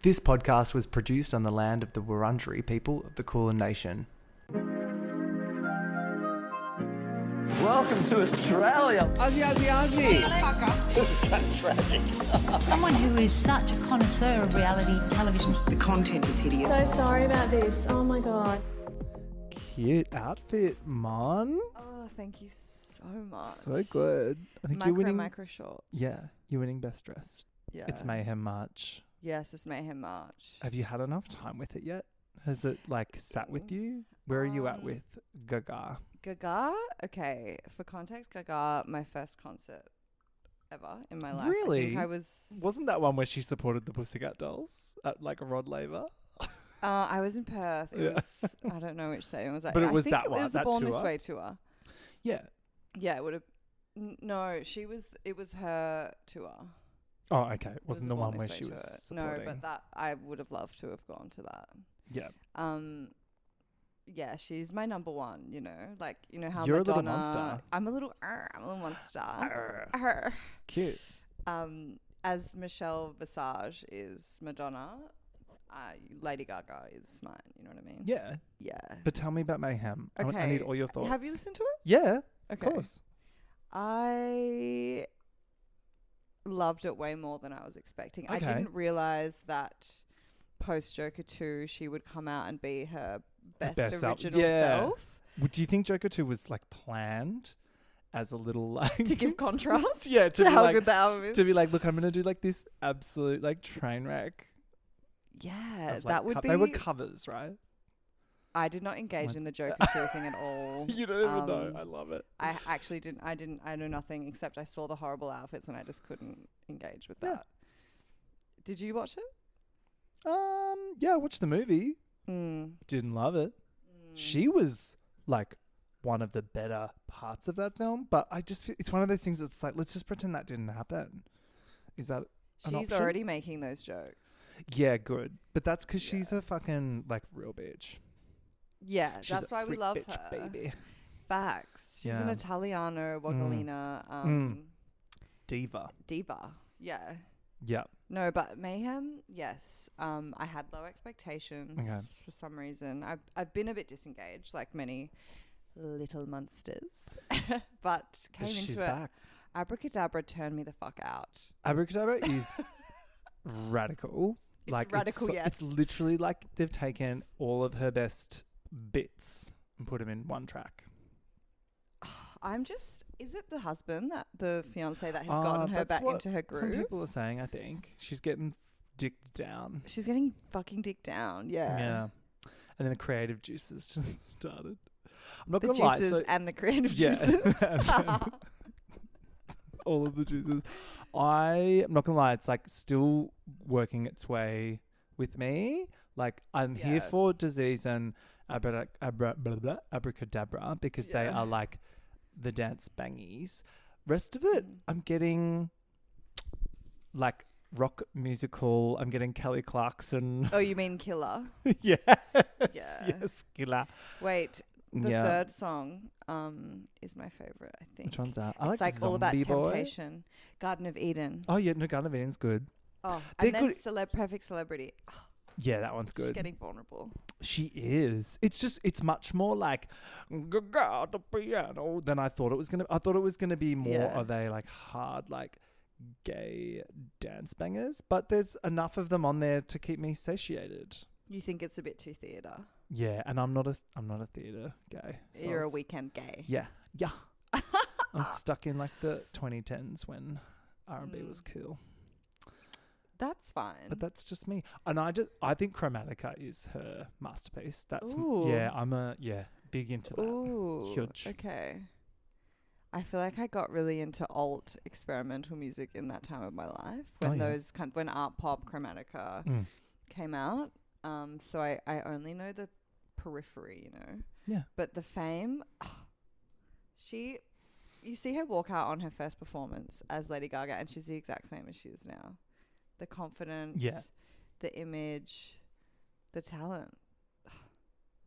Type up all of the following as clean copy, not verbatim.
This podcast was produced on the land of the Wurundjeri people of the Kulin Nation. Welcome to Australia. Aussie, Aussie, Aussie. This is kind of tragic. Someone who is such a connoisseur of reality television. The content is hideous. So sorry about this. Oh my God. Cute outfit, Mon. Oh, thank you so much. So good. I think you're winning. Micro shorts. Yeah, you're winning best dressed. Yeah. It's Mayhem March. Yes, it's Mayhem March. Have you had enough time with it yet? Has it sat with you? Where are you at with Gaga? Gaga? Okay, for context, Gaga, my first concert ever in my life. Really? I was... Wasn't that one where she supported the Pussycat Dolls at a Rod Laver? I was in Perth. It was... I don't know which stadium was that. But it was I think that one, it was that a Born tour? This Way tour. Yeah. Yeah, it would have... No, it was her tour. Oh, okay. It It wasn't was the a one Born where This she Way was tour. supporting. No, but that I would have loved to have gone to that. Yeah. Yeah, she's my number one, you know. Like, you know how You're Madonna... a little monster. I'm a little monster. Arr. Cute. As Michelle Visage is Madonna, Lady Gaga is mine, you know what I mean? Yeah. Yeah. But tell me about Mayhem. I need all your thoughts. Have you listened to it? Yeah, Okay. of course. I loved it way more than I was expecting. I Okay. didn't realize that post Joker 2 she would come out and be her best original self. Do you think Joker 2 was planned as a little To give contrast yeah, to be how good the album is. to be look, I'm going to do this absolute train wreck. Yeah, of, that would be... They were covers, right? I did not engage in the Joker 2 thing at all. You don't even know. I love it. I actually didn't. I know nothing except I saw the horrible outfits and I just couldn't engage with that. Did you watch it? Yeah, I watched the movie. Didn't love it. She was one of the better parts of that film, but I just feel it's one of those things that's let's just pretend that didn't happen. Is that an She's option? already making those jokes. Yeah, good. But that's because she's a fucking real bitch. Yeah, She's that's a why we freak love bitch, her. baby. Facts. She's an Yeah. Italiano, Wogolina, Diva. diva. Yeah. Yeah. No, but Mayhem, yes. I had low expectations for some reason. I've been a bit disengaged, like many little monsters, but came She's into it. back. Abracadabra turned me the fuck out. Abracadabra is radical. It's radical, yes. It's literally they've taken all of her best bits and put them in one track. Is it the husband, the fiance that has gotten her back into her groove? Some people are saying, I think. She's getting dicked down. She's getting fucking dicked down, yeah. Yeah. And then the creative juices just started. I'm not The going to lie. juices and the creative Yeah. juices. All of the juices. I'm not going to lie. It's still working its way with me. I'm here for disease and abracadabra because they are the dance bangies. Rest of it, I'm getting rock musical. I'm getting Kelly Clarkson. Oh, you mean Killer? Yes. Yeah. Yes, Killer. Wait, the third song is my favorite, I think. Which one's that? It's all about Zombie Boy. temptation. Garden of Eden. Oh, yeah. No, Garden of Eden's good. Oh, They're and then good. Perfect Celebrity. Oh, Yeah, that one's she's good. getting vulnerable. She is. It's much more Gaga the piano than I thought it was gonna. I thought it was gonna be more of a hard gay dance bangers, but there's enough of them on there to keep me satiated. You think it's a bit too theatre? Yeah, and I'm not a theatre gay. So You're a weekend gay. Yeah. I'm stuck in the 2010s when R&B was cool. That's fine. But that's just me. And I think Chromatica is her masterpiece. That's Ooh. I'm big into that. Ooh, Huge. okay. I feel like I got really into alt experimental music in that time of my life when when art pop Chromatica came out. So I only know the periphery, you know. Yeah. But the Fame, you see her walk out on her first performance as Lady Gaga, and she's the exact same as she is now. The confidence, the image, the talent.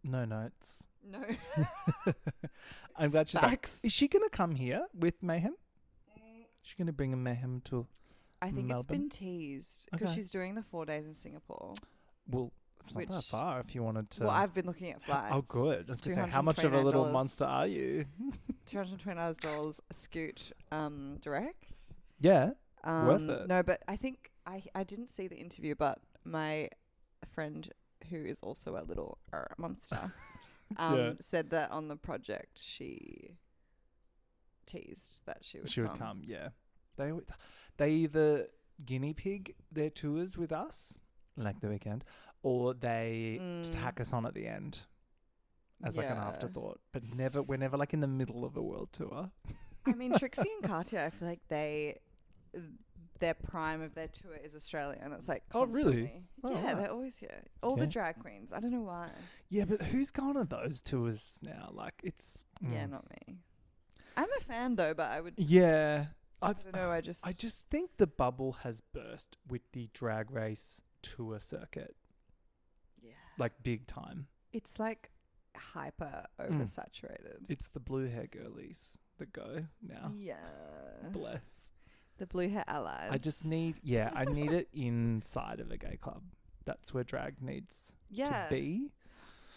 No notes. No. I'm glad she's back. Facts. Is she going to come here with Mayhem? Is she going to bring a Mayhem to I think it's Melbourne? been teased because Okay. she's doing the 4 days in Singapore. Well, it's not that Which- far if you wanted to. Well, I've been looking at flights. Oh, good. I was going to say, how much of a little $229 monster are you? $229 a scoot direct. Yeah. Worth it. No, but I think I didn't see the interview, but my friend who is also a little monster said that on the project she teased that she would come. Yeah. They either guinea pig their tours with us, like the weekend, or they tack us on at the end as like an afterthought. But we're never like in the middle of a world tour. I mean, Trixie and Katya, I feel like their prime of their tour is Australia, and it's like constantly. Oh, really? Oh, yeah, right. they're always here. All the drag queens. I don't know why. Yeah, but who's gone on those tours now? Like, it's... Yeah, not me. I'm a fan though, but I would. Yeah. I don't know. I just think the bubble has burst with the drag race tour circuit. Yeah. Like, big time. It's like hyper oversaturated. It's the blue hair girlies that go now. Yeah. Bless. The blue hair allies. I need it inside of a gay club. That's where drag needs to be.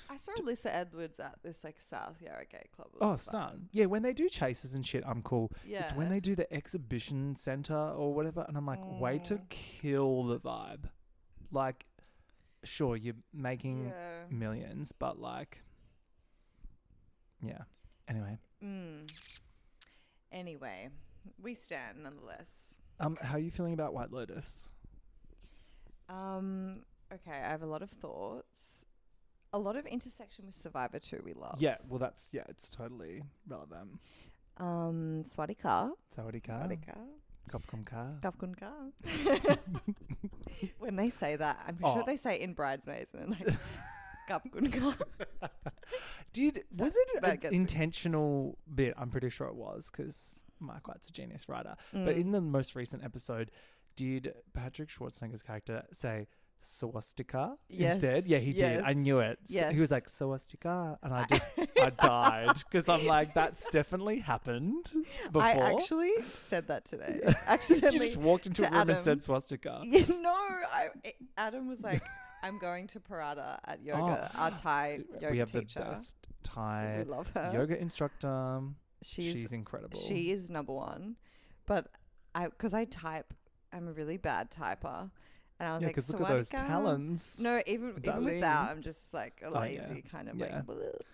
I saw Alyssa Edwards at this like South Yarra gay club. Oh, stun. Yeah, when they do chases and shit, I'm cool. Yeah. It's when they do the exhibition center or whatever, and I'm like, way to kill the vibe. Like, sure, you're making millions, but like, yeah. Anyway. Anyway, we stand nonetheless. How are you feeling about White Lotus? Okay, I have a lot of thoughts. A lot of intersection with Survivor 2 we love. Yeah, well, it's totally relevant. Swadika. Sawadika. Kopkumka. Kapkunka. When they say that, I'm sure they say in Bridesmaids and then like Kapkunka. Was it an intentional bit? I'm pretty sure it was because Mike White's a genius writer. But in the most recent episode, did Patrick Schwarzenegger's character say swastika instead? Yeah, he did. I knew it. Yes. He was like swastika, and I died because I'm like, that's definitely happened before. I actually said that today. You Accidentally. just walked into a room Adam. and said swastika. Adam was like, I'm going to Parada at yoga, our Thai yoga we have teacher. the best Thai We love her. yoga instructor. She's incredible. She is number one. But because I type, I'm a really bad typer. And I was like, because look at those talons. No, even with darling. that, I'm just like a lazy kind of like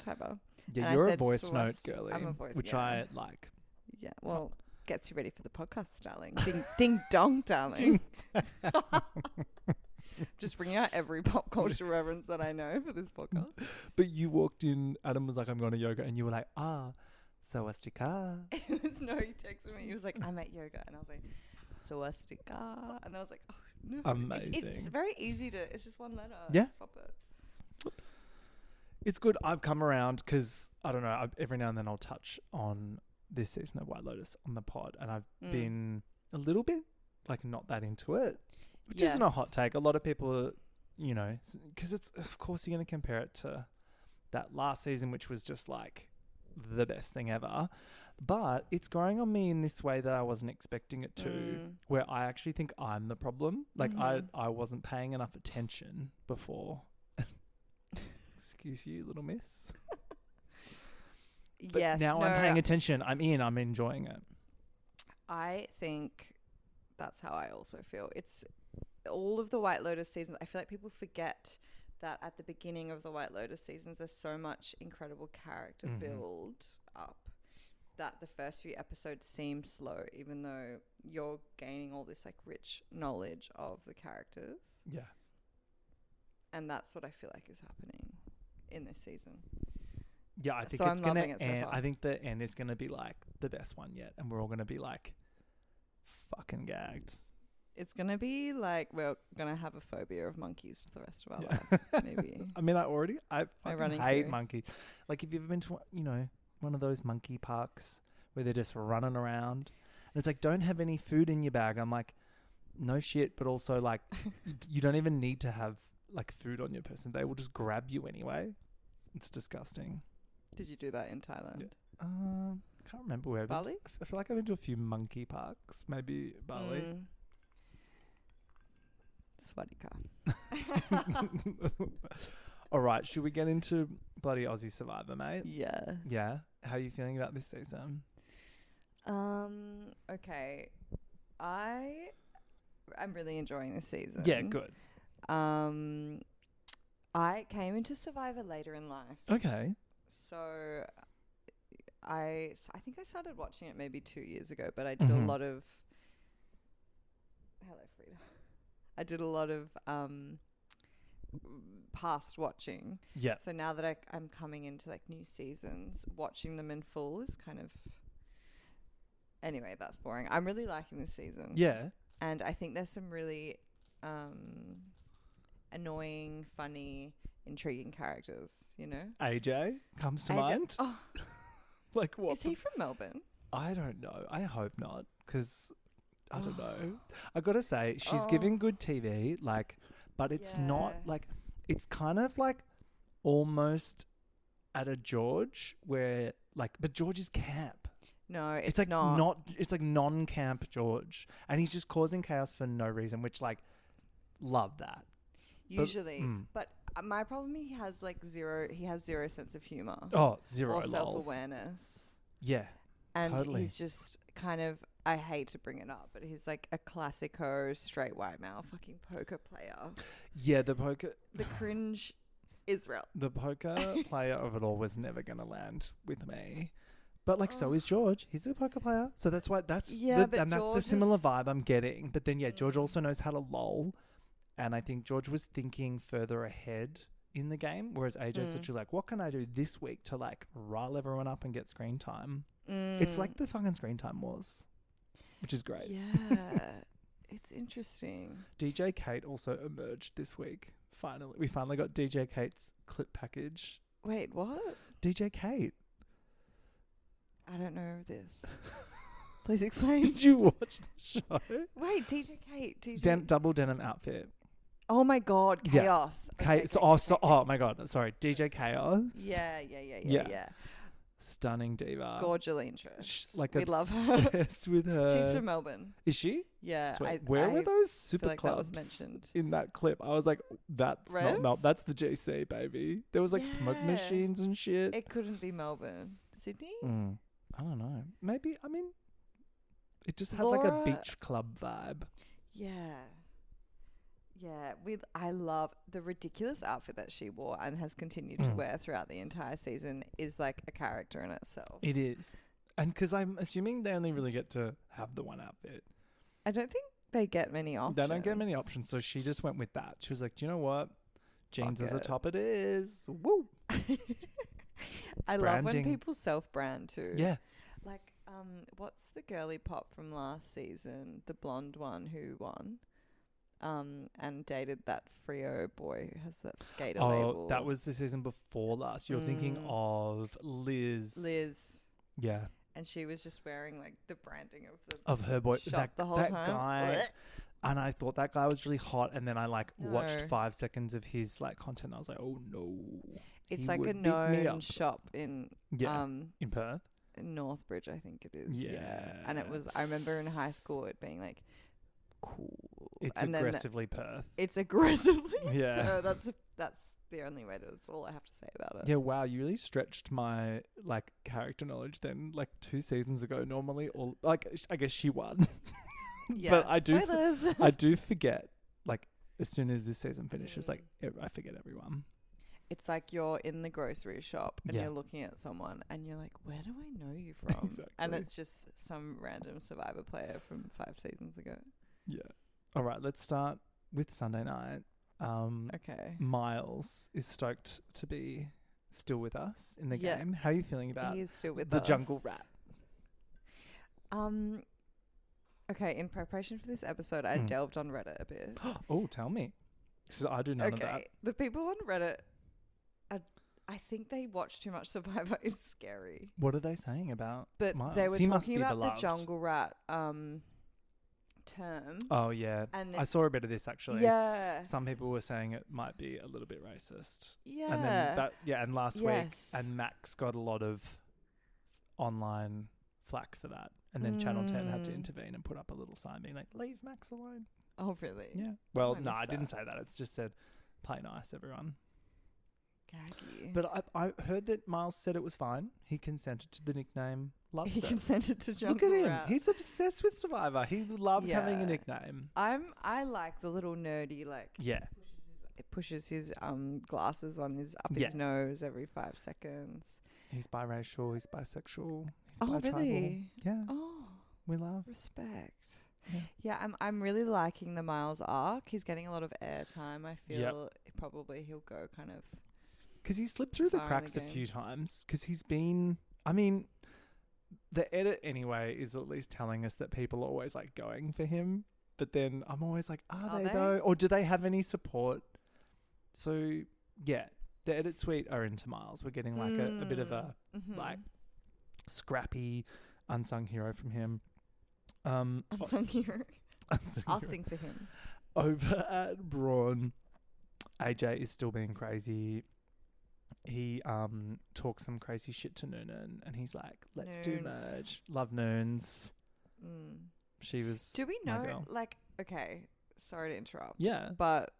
typer. Yeah, And you're I a said voice note girly, I'm a voice, which I like. Yeah, well, gets you ready for the podcast, darling. Ding dong, darling. Just bringing out every pop culture reference that I know for this podcast. But you walked in, Adam was like, I'm going to yoga, and you were like, swastika. It was he texted me. He was like, I'm at yoga, and I was like, swastika, and I was like, oh no, amazing. It's very easy to. It's just one letter. Yeah. Swap it. Whoops. It's good. I've come around because I don't know. Every now and then I'll touch on this season of White Lotus on the pod, and I've been a little bit like not that into it, which isn't a hot take. A lot of people, because it's of course you're going to compare it to that last season, which was just like the best thing ever. But it's growing on me in this way that I wasn't expecting it to, where I actually think I'm the problem. Like I wasn't paying enough attention before. Excuse you, little miss. But now I'm paying attention. I'm enjoying it. I think that's how I also feel. It's all of the White Lotus seasons. I feel like people forget that at the beginning of the White Lotus seasons, there's so much incredible character build up that the first few episodes seem slow, even though you're gaining all this like rich knowledge of the characters. Yeah. And that's what I feel like is happening in this season. Yeah, I think So it's I'm going loving it to so end. far. I think the end is going to be like the best one yet. And we're all going to be like fucking gagged. It's going to be like we're going to have a phobia of monkeys for the rest of our life, maybe. I mean, I fucking running hate through. monkeys. Like, if you've ever been to, one of those monkey parks where they're just running around and it's like, don't have any food in your bag. I'm like, no shit. But also like, you don't even need to have like food on your person. They will just grab you anyway. It's disgusting. Did you do that in Thailand? Can't remember where. Bali? I feel like I've been to a few monkey parks. Maybe Bali. Swadika. All right, should we get into bloody Aussie Survivor, mate? Yeah. Yeah. How are you feeling about this season? Okay. I'm really enjoying this season. Yeah, good. I came into Survivor later in life. Okay. So I think I started watching it maybe 2 years ago, but I did a lot of hello Frida. I did a lot of past watching. Yeah. So now that I'm coming into like new seasons, watching them in full is kind of anyway, that's boring. I'm really liking this season. Yeah. And I think there's some really annoying, funny, intriguing characters, you know? AJ comes to AJ mind. Oh, Like what? is he from Melbourne? I don't know. I hope not, because I don't know. I gotta say, she's giving good TV, like, but it's not like, it's kind of like almost at a George where like, but George is camp. No, it's like not. It's like non-camp George, and he's just causing chaos for no reason. Which like, love that. Usually, but my problem, he has zero sense of humor. Oh, zero or lols. self-awareness. Yeah, And totally. he's just kind of, I hate to bring it up, but he's like a classico straight white male fucking poker player. Yeah, the cringe Israel. The poker player of it all was never gonna land with me. But like, so is George. He's a poker player, so that's why that's but that's the George similar vibe I'm getting. But then George also knows how to lol, and I think George was thinking further ahead in the game, whereas AJ's literally like, what can I do this week to like rile everyone up and get screen time? It's like the fucking screen time wars, which is great. Yeah, it's interesting. DJ Kate also emerged this week. We finally got DJ Kate's clip package. Wait, what? DJ Kate. I don't know this. Please explain. Did you watch the show? Wait, DJ Kate. Double denim outfit. Oh my God, Chaos. Okay, oh my God, sorry, DJ Chaos. Yeah. Stunning diva. Gorgeline Trish. Like we love her. her. Obsessed with her. She's from Melbourne. Is she? Yeah. Where were those super feel like clubs that was mentioned in that clip? I was like, that's not Revs? that's the GC, baby. There was like smoke Yeah. machines and shit. It couldn't be Melbourne. Sydney? I don't know. Maybe, I mean, it just had like a beach club vibe. Yeah. Yeah, I love the ridiculous outfit that she wore and has continued to wear throughout the entire season is like a character in itself. It is. And because I'm assuming they only really get to have the one outfit. I don't think they get many options. They don't get many options, so she just went with that. She was like, do you know what? Jeans Fuck is the it. top it is. Woo! I love when branding. people self-brand too. Yeah. Like, what's the girly pop from last season? The blonde one who won? And dated that Frio boy who has that skater label. Oh, that was the season before last. You're thinking of Liz. Yeah. And she was just wearing like the branding Of her boy. shop the whole that time. guy. Blech. And I thought that guy was really hot. And then I watched No. 5 seconds of his like content. I was like, oh no. It's He like would a beat me known up. shop in In Perth. in Northbridge, I think it is. Yeah. And it was, I remember in high school it being like cool. It's and then aggressively Perth. it's aggressively. Yeah. That's the only way to. That's all I have to say about it. Yeah, wow, you really stretched my like character knowledge then. Like 2 seasons ago, normally all like I guess she won. Yeah, but I do spoilers. I do forget like as soon as this season finishes, like I forget everyone. It's like you're in the grocery shop and Yeah. you're looking at someone and you're like, where do I know you from? Exactly. And it's just some random Survivor player from 5 seasons ago. Yeah. All right, let's start with Sunday night. Okay. Miles is stoked to be still with us in the Yeah. game. How are you feeling about He is still with the us. jungle rat? Okay, in preparation for this episode, I delved on Reddit a bit. Oh, tell me. So I do none of that. Okay, the people on Reddit, I think they watch too much Survivor. It's scary. What are they saying about But Miles? they were He must talking be about beloved. the jungle rat term. Oh yeah, And I saw a bit of this actually. Yeah. Some people were saying it might be a little bit racist. Yeah. And then and last week, Yes. and Max got a lot of online flack for that. And then Channel 10 had to intervene and put up a little sign being like, leave Max alone. Oh, really? Yeah. Well, I no, missed I didn't that. say that. It's just said, play nice, everyone. Gaggy. But I heard that Miles said it was fine. He consented to the nickname. Loves He it. consented to jump Look at him. around. He's obsessed with Survivor. He loves having a Yeah. nickname. I like the little nerdy Yeah. It pushes his glasses on his Yeah. his nose every 5 seconds. He's biracial. He's bisexual. He's Oh, bi-tribal. really? Yeah. Oh, We love. respect. Yeah. Yeah, I'm really liking the Miles arc. He's getting a lot of airtime. I feel probably he'll go kind of. Because he slipped through the Far in cracks the a game. few times. Because he's been. I mean, the edit anyway is at least telling us that people are always like going for him. But then I'm always like, are they though? Or do they have any support? So yeah, the edit suite are into Miles. We're getting like a bit of a like scrappy unsung hero from him. Unsung hero. Unsung I'll hero. sing for him. Over at Brawn, AJ is still being crazy. He talks some crazy shit to Noonan, and he's like, "Let's do Noons. merge. Love Noons." Mm. She was. Do we my know? girl. Like, okay, sorry to interrupt. Yeah. But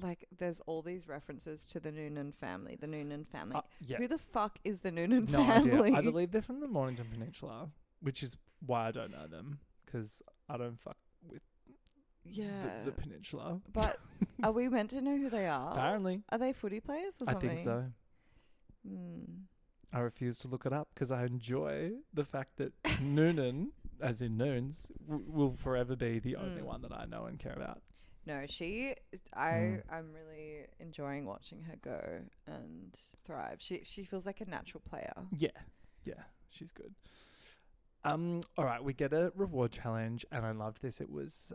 like, there's all these references to the Noonan family. The Noonan family. Yeah. Who the fuck is the Noonan No family? idea. I believe they're from the Mornington Peninsula, which is why I don't know them, because I don't fuck with Yeah. the peninsula. But are we meant to know who they are? Apparently, Are they footy players or I something? think so. Mm. I refuse to look it up because I enjoy the fact that Noonan, as in Noons, will forever be the only one that I know and care about. No, Mm. I'm really enjoying watching her go and thrive. She feels like a natural player. Yeah, she's good. All right, we get a reward challenge, and I loved this. It was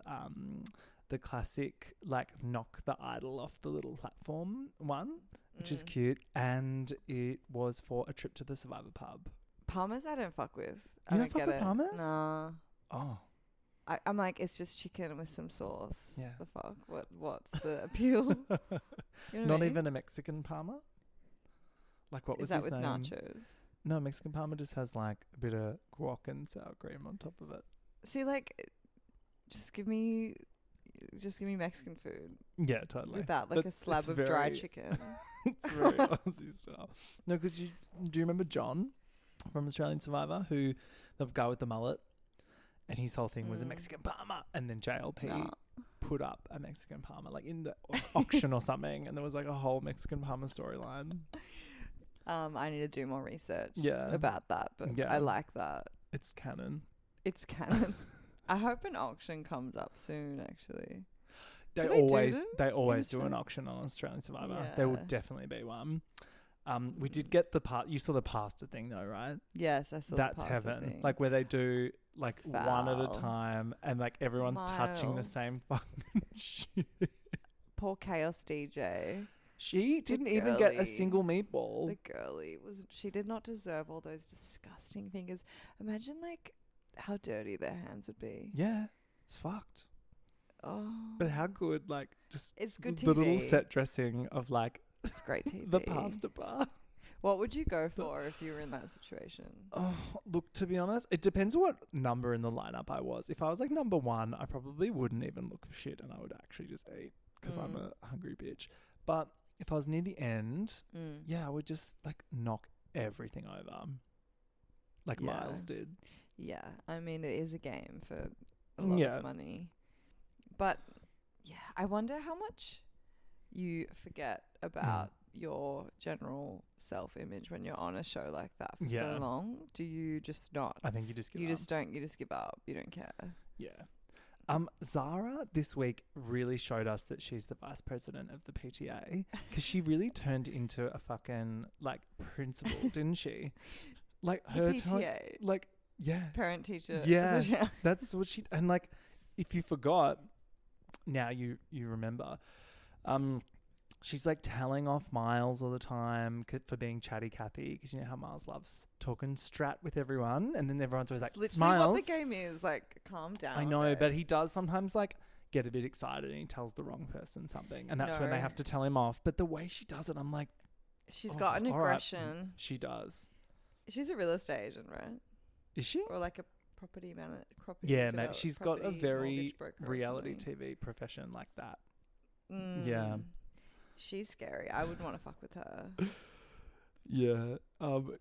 the classic like knock the idol off the little platform one, which is cute, and it was for a trip to the Survivor pub. Palmer's I don't fuck with. I You don't don't fuck get with it. Palmer's? Nah. Oh, I'm like, it's just chicken with some sauce. Yeah. The fuck? What's the appeal? You know what not I mean? even a Mexican Parma. Like what was Is that his with name? nachos? No, Mexican Parma just has like a bit of guac and sour cream on top of it. See, like, just give me Mexican food Yeah, totally. with that, like a slab of dry chicken. It's very Aussie style. No, because do you remember John from Australian Survivor, who the guy with the mullet, and his whole thing was a Mexican Parma, and then JLP Nah. put up a Mexican Parma like in the auction or something, and there was like a whole Mexican Parma storyline. I need to do more research Yeah. about that, but Yeah. I like that. It's canon. It's canon. I hope an auction comes up soon, actually. They Do they do always them they in always do an Australia? auction on Australian Survivor. There will Yeah. definitely be one. We did get the part. You saw the pasta thing though, right? Yes, I saw That's the pasta heaven. thing. Like where they do like one at a Foul. time, and like everyone's touching the Miles. same fucking shit. Poor Chaos DJ. She didn't even get a girly. single meatball. The girly she did not deserve all those disgusting fingers. Imagine like how dirty their hands would be. Yeah, it's fucked. Oh, But how good, like just it's good the little TV. set dressing of like It's great TV. the pasta bar. What would you go for if you were in that situation? Oh, look, to be honest, it depends what number in the lineup I was. If I was like number 1, I probably wouldn't even look for shit, and I would actually just eat because I'm a hungry bitch. But if I was near the end, yeah, I would just like knock everything over, like Yeah. Miles did. Yeah, I mean it is a game for a lot Yeah. of money, but yeah, I wonder how much you forget about your general self-image when you're on a show like that for so Yeah. long. Do you just not? I think you just give You up. just don't. You just give up. You don't care. Yeah. Zara this week really showed us that she's the vice president of the PTA, because she really turned into a fucking like principal, didn't she? Like her PTA, like yeah, parent teacher. Yeah. association. that's what she. And like, if you forgot, now you remember. She's like telling off Miles all the time for being chatty Cathy, because you know how Miles loves talking strat with everyone, and then everyone's always like, It's literally Miles. what the game is. Like, calm down. I know, babe. but he does sometimes like get a bit excited and he tells the wrong person something, and that's when they No. have to tell him off. But the way she does it, I'm like, She's oh, got an all right. aggression. She does. She's a real estate agent, right? Is she? Or like a property Yeah, mate. She's got a very mortgage broker or reality something. TV profession like that. Mm. She's scary. I would want to fuck with her. Yeah.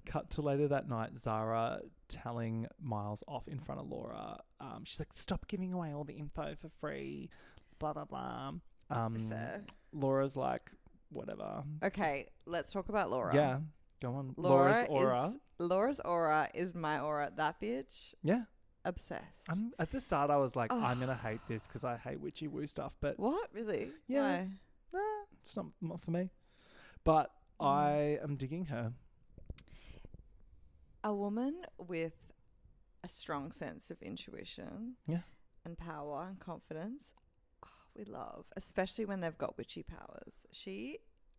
Cut to later that night, Zara telling Miles off in front of Laura. She's like, stop giving away all the info for free. Blah, blah, blah. Fair. Laura's like, whatever. Okay, let's talk about Laura. Yeah. Go on. Laura's aura. Laura's aura is my aura. That bitch. Yeah. Obsessed. At the start, I was like, I'm going to hate this because I hate witchy woo stuff. But What? Really? yeah, Why? it's not for me. But I am digging her. A woman with a strong sense of intuition and power and confidence, we love, especially when they've got witchy powers.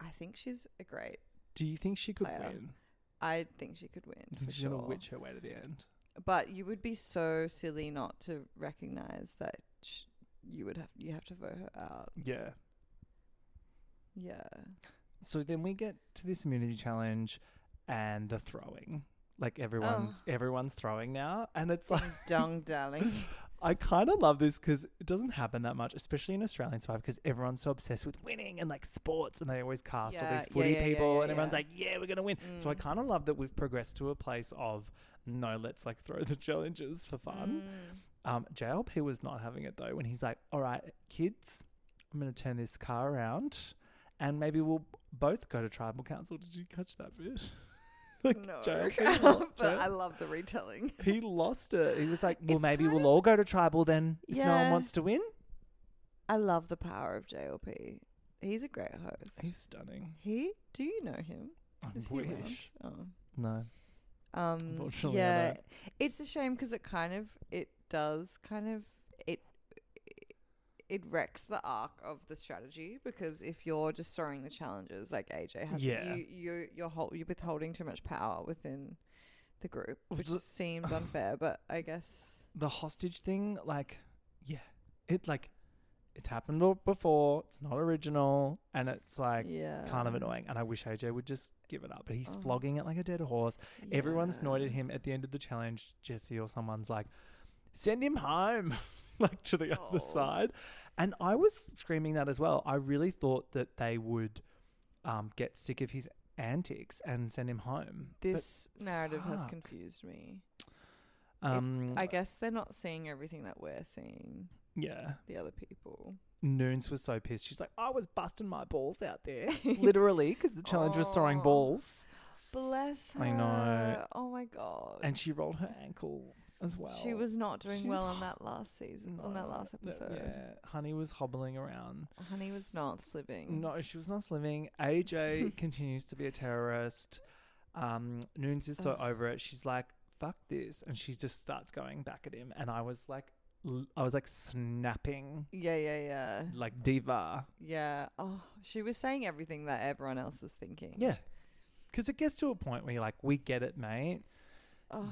I think she's a great Do you think she could player. win? I think she could win. I think for she's sure. going to witch her way to the end. But you would be so silly not to recognize that you have to vote her out. Yeah. Yeah. So then we get to this immunity challenge and the throwing. Like everyone's throwing now. And it's like, Dong darling. I kind of love this because it doesn't happen that much, especially in Australian Survivor, because everyone's so obsessed with winning and like sports, and they always cast all these footy people, and everyone's like, yeah, we're going to win. So I kind of love that we've progressed to a place of, no, let's like throw the challenges for fun. JLP was not having it though, when he's like, all right, kids, I'm going to turn this car around and maybe we'll both go to tribal council. Did you catch that bit? No, JLP but I love the retelling. He lost it. He was like, well, It's maybe kind we'll all go to tribal then if no one Yeah. wants to win. I love the power of JLP. He's a great host. He's stunning. Do you know him? I Is he around? wish. Oh. No. Unfortunately, I yeah, don't. it's a shame because it wrecks the arc of the strategy, because if you're just throwing the challenges like AJ has, you're withholding too much power within the group, which seems unfair. But I guess The hostage thing, like, yeah, it's happened before. It's not original, and it's like kind of annoying. And I wish AJ would just give it up, but he's flogging it like a dead horse. Everyone's annoyed at him. At the end of the challenge, Jesse or someone's like, send him home, like to the other side. And I was screaming that as well. I really thought that they would get sick of his antics and send him home. This narrative has confused me. I guess they're not seeing everything that we're seeing. Yeah. The other people. Noons was so pissed. She's like, I was busting my balls out there. Literally, because the challenge was throwing balls. Bless her. I know. Oh my God. And she rolled her ankle as well. She was not doing well on that last season, on that last episode. Yeah. Honey was hobbling around. Honey was not sliving. No, she was not sliving. AJ continues to be a terrorist. Noons is so over it. She's like, fuck this. And she just starts going back at him. And I was like snapping. Yeah. Like diva. Yeah. Oh, she was saying everything that everyone else was thinking. Yeah. Because it gets to a point where you're like, we get it, mate.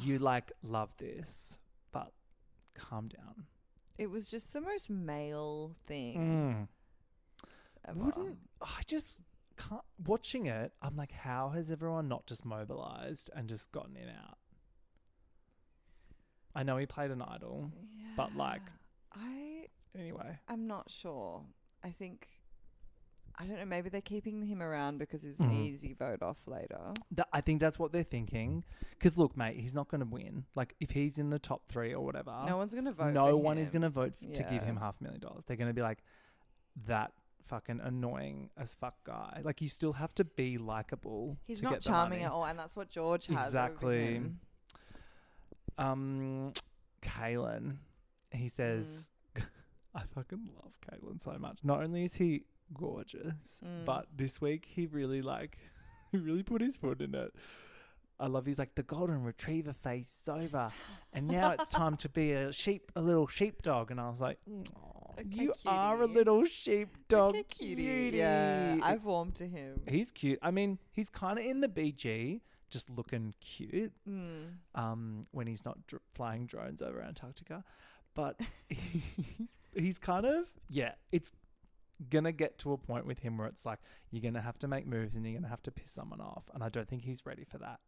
You like love this, but calm down. It was just the most male thing. I just can't. Watching it, I'm like, how has everyone not just mobilized and just gotten him out? I know he played an idol, but like, anyway. I'm not sure. I don't know, maybe they're keeping him around because he's an easy vote off later. I think that's what they're thinking. Because look, mate, he's not going to win. Like, if he's in the top 3 or whatever, no one's going to vote. No one is going to vote to give him $500,000. They're going to be like, that fucking annoying as fuck guy. Like, you still have to be likable. He's to not get the charming money. at all, and that's what George has. Exactly. Over him. Kaylin, he says, I fucking love Kaylin so much. Not only is he gorgeous, but this week he really put his foot in it. I love he's like, the golden retriever phase is over and now it's time to be a little sheepdog. And I was like, you are a little sheepdog cutie. Yeah, I've warmed to him. He's cute. I mean, he's kind of in the BG, just looking cute when he's not flying drones over Antarctica. But he's kind of, it's gonna get to a point with him where it's like, you're gonna have to make moves and you're gonna have to piss someone off. And I don't think he's ready for that.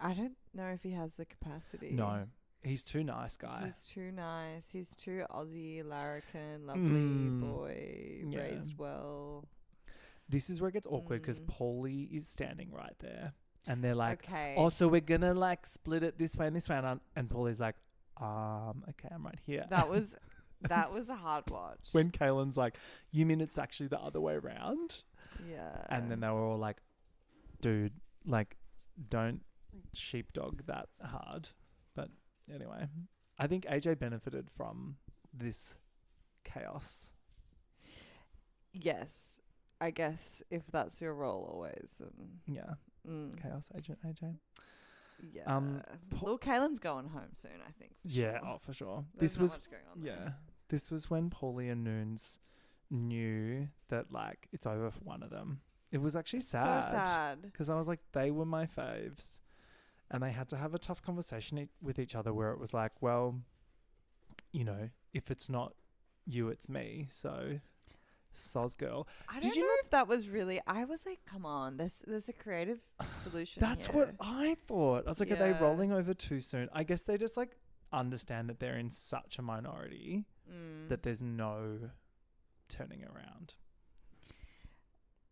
I don't know if he has the capacity. No. He's too nice, guy. He's too nice. He's too Aussie, larrikin, lovely boy, Yeah. raised well. This is where it gets awkward because Paulie is standing right there. And they're like, Okay. oh, so we're going to like split it this way and this way. And Paulie's like, okay, I'm right here. That was a hard watch. When Kaylin's like, you mean it's actually the other way around? Yeah. And then they were all like, dude, like, don't sheepdog that hard. But anyway, I think AJ benefited from this chaos. Yes. I guess if that's your role always, then Yeah. Chaos agent AJ. yeah. Little Kaylin's going home soon, I think. Yeah, sure. oh, for sure. There's not much going on there. Yeah. This was when Paulie and Noons knew that, like, it's over for one of them. It was actually sad. So sad. Because I was like, they were my faves. And they had to have a tough conversation with each other where it was like, well, you know, if it's not you, it's me. So, soz girl. I don't know if that was really... I was like, come on, there's a creative solution That's here. what I thought. I was like, are they rolling over too soon? I guess they just, like, understand that they're in such a minority that there's no turning around.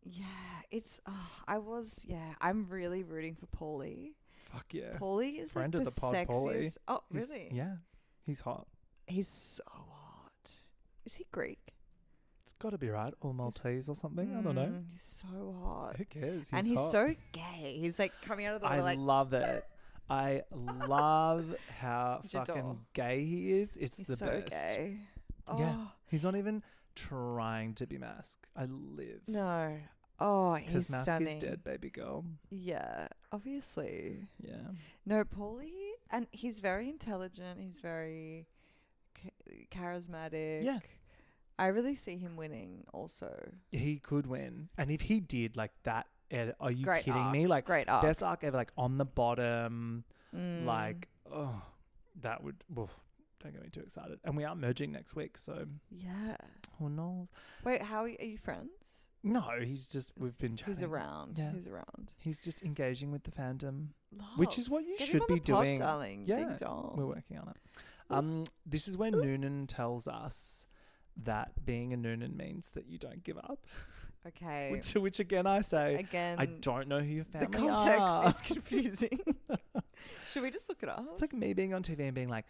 Yeah, it's... I'm really rooting for Paulie. Fuck yeah. Paulie is Friend like of the the pod, sexiest... Paulie. Oh, He's- really? Yeah. He's hot. He's so hot. Is he Greek? It's got to be right. Or Maltese or something. I don't know. He's so hot. Who cares? And he's hot. so gay. He's like coming out of the I water like... love it. I love how J'adore. fucking gay he is. It's He's the so best. gay. Yeah. Oh, He's not even trying to be masked. I live. no. Oh, he's Because Mask stunning. is dead, baby girl. Yeah, obviously. Yeah. No, Paulie, and he's very intelligent. He's very charismatic. Yeah. I really see him winning also. He could win. And if he did, like, that, are you Great kidding arc. me? Like, Great arc. best arc ever, like, on the bottom. Mm. Like, oh, that would... Oh, don't get me too excited. And we are merging next week, so Yeah. who knows? Wait, how are you friends? No, he's just... We've been chatting. He's around. Yeah. He's around. He's just engaging with the fandom. Love. Which is what you Get him should on be the pod, doing. darling. Yeah, Ding dong. we're working on it. This is when Noonan tells us that being a Noonan means that you don't give up. Okay. Which again I say, Again, I don't know who your the family context are. is confusing. Should we just look it up? It's like me being on TV and being like,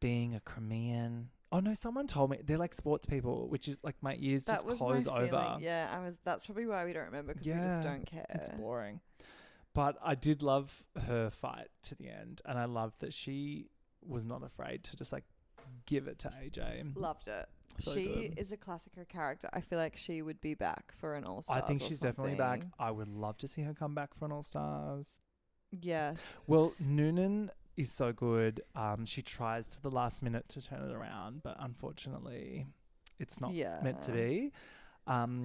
being a Crimean. Oh no, someone told me they're like sports people, which is like my ears just close my over. feeling. Yeah, that's probably why we don't remember because we just don't care. It's boring. But I did love her fight to the end, and I loved that she was not afraid to just like give it to AJ. Loved it. So she good. is a classic character. I feel like she would be back for an All Stars. I think she's definitely back. something. I would love to see her come back for an All Stars. Yes. Well, Noonan is so good. She tries to the last minute to turn it around, but unfortunately, it's not meant to be.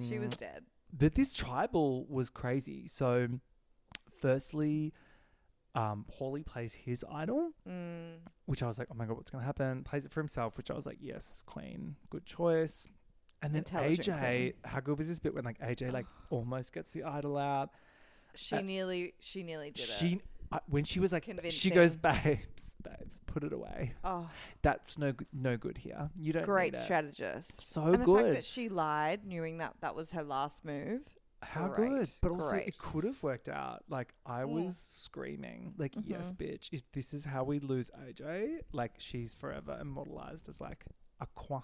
She was dead. But this tribal was crazy. So, firstly, Paulie plays his idol, which I was like, oh my God, what's going to happen? Plays it for himself, which I was like, yes, queen, good choice. And then Intelligent AJ, queen. how good was this bit when like AJ like almost gets the idol out? She nearly did it. When she was like, she Convincing. goes, babes, put it away. Oh, That's no good here. You don't great need it. strategist. So and the good. fact that she lied, knowing that was her last move. How Great, good. But also great. it could have worked out. Like I was screaming, like, yes, bitch, if this is how we lose AJ, like she's forever immortalized as like a coin.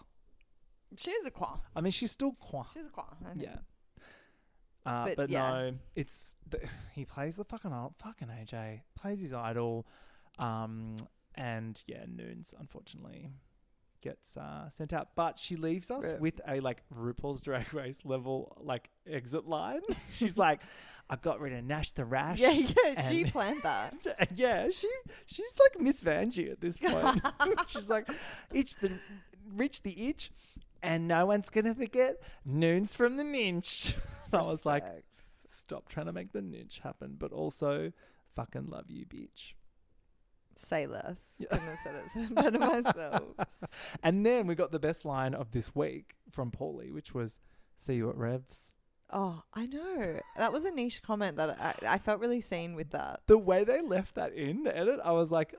She is a qua. I mean, she's still coin. She's a qua. I think. Yeah. But But yeah. no, he plays the fucking AJ, plays his idol, and yeah, Noons unfortunately gets sent out, but she leaves us with a like RuPaul's Drag Race level like exit line. She's like, "I got rid of Nash the Rash." Yeah, she and- planned that. Yeah, she's like Miss Vanjie at this point. She's like, reach the itch, and no one's gonna forget Noons from the Ninch. I was like, Respect. stop trying to make the Ninch happen, but also fucking love you, bitch. Say less. Yeah. Couldn't have said it better myself. And then we got the best line of this week from Paulie, which was, "See you at Revs." Oh, I know. That was a niche comment that I felt really seen with that. The way they left that in the edit, I was like,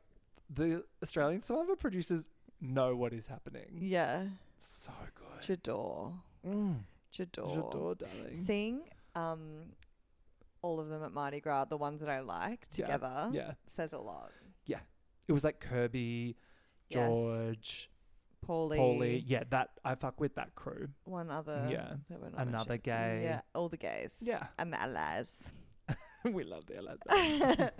the Australian Survivor producers know what is happening. Yeah. So good. J'adore. J'adore, darling. Seeing all of them at Mardi Gras, the ones that I like together, says a lot. Yeah. It was like Kirby, George, Paulie. Yeah, that I fuck with that crew. One other. Yeah. That we're not Another mentioning. gay. Yeah, all the gays. Yeah. And the allies. We love the allies.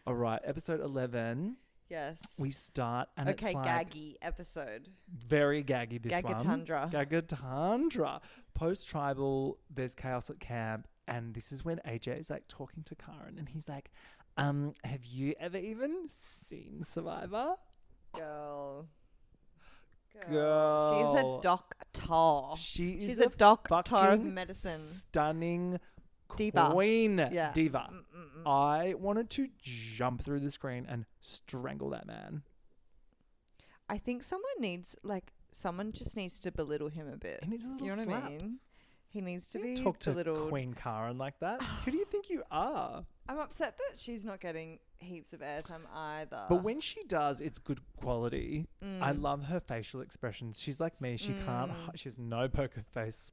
All right, episode 11. Yes. We start and okay, it's like gaggy episode. very gaggy this one. Gagatundra. Gagatundra. Post-tribal, there's chaos at camp, and this is when AJ is like talking to Karen, and he's like, have you ever even seen Survivor? Girl. She's a doctor. She's a doctor of fucking medicine. Stunning Diva. queen. Yeah. Diva. I wanted to jump through the screen and strangle that man. I think someone just needs to belittle him a bit. He needs a little you know slap. what I mean? He needs to be talk to belittled. Queen Karen like that. Who do you think you are? I'm upset that she's not getting heaps of airtime either. But when she does, it's good quality. I love her facial expressions. She's like me. She can't. She has no poker face.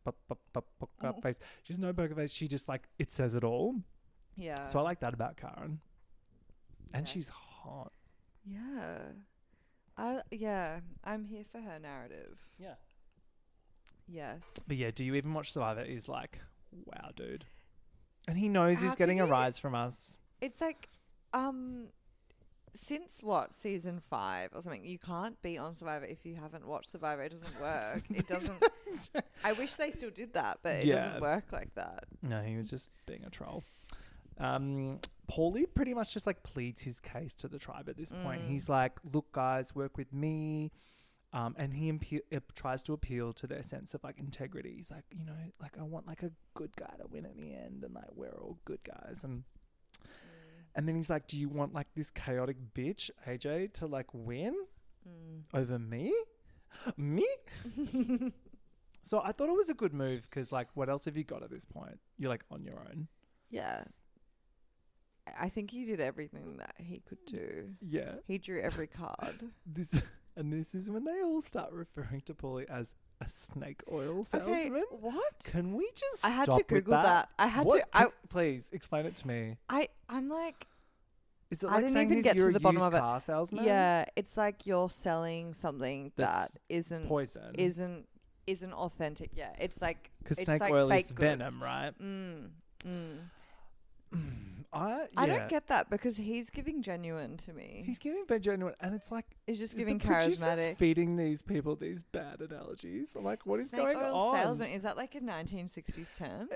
Face. She has no poker face. She just like it says it all. Yeah. So I like that about Karen. And Yes. she's hot. Yeah. I'm here for her narrative. Yeah. Yes. But yeah, do you even watch Survivor? He's like, wow, dude. And he knows How he's getting a can you- rise from us. It's like, since season 5 or something, you can't be on Survivor if you haven't watched Survivor. It doesn't work. It doesn't. I wish they still did that, but it doesn't work like that. No, he was just being a troll. Paulie pretty much just like pleads his case to the tribe at this point. He's like, look, guys, work with me. And he tries to appeal to their sense of like integrity. He's like, you know, like I want like a good guy to win in the end, and like we're all good guys. And then he's like, do you want like this chaotic bitch AJ to like win over me? Me? So I thought it was a good move because like, what else have you got at this point? You're like on your own. Yeah. I think he did everything that he could do. Yeah. He drew every card. This is when they all start referring to Paulie as a snake oil salesman. Okay, what? Can we just I had stop to Google with that. I had to. Please explain it to me. I'm like, Is it I like didn't saying even he's get to you're the a bottom used of it. car salesman? yeah, it's like you're selling something That's that isn't poison. isn't authentic. Yeah, it's like Because it's snake like oil fake is goods. venom, right? I don't get that because he's giving genuine to me. He's giving very genuine, and it's like He's just giving the producer's charismatic. feeding these people these bad analogies. I'm like, what is Snake going oil on? salesman, is that like a 1960s term?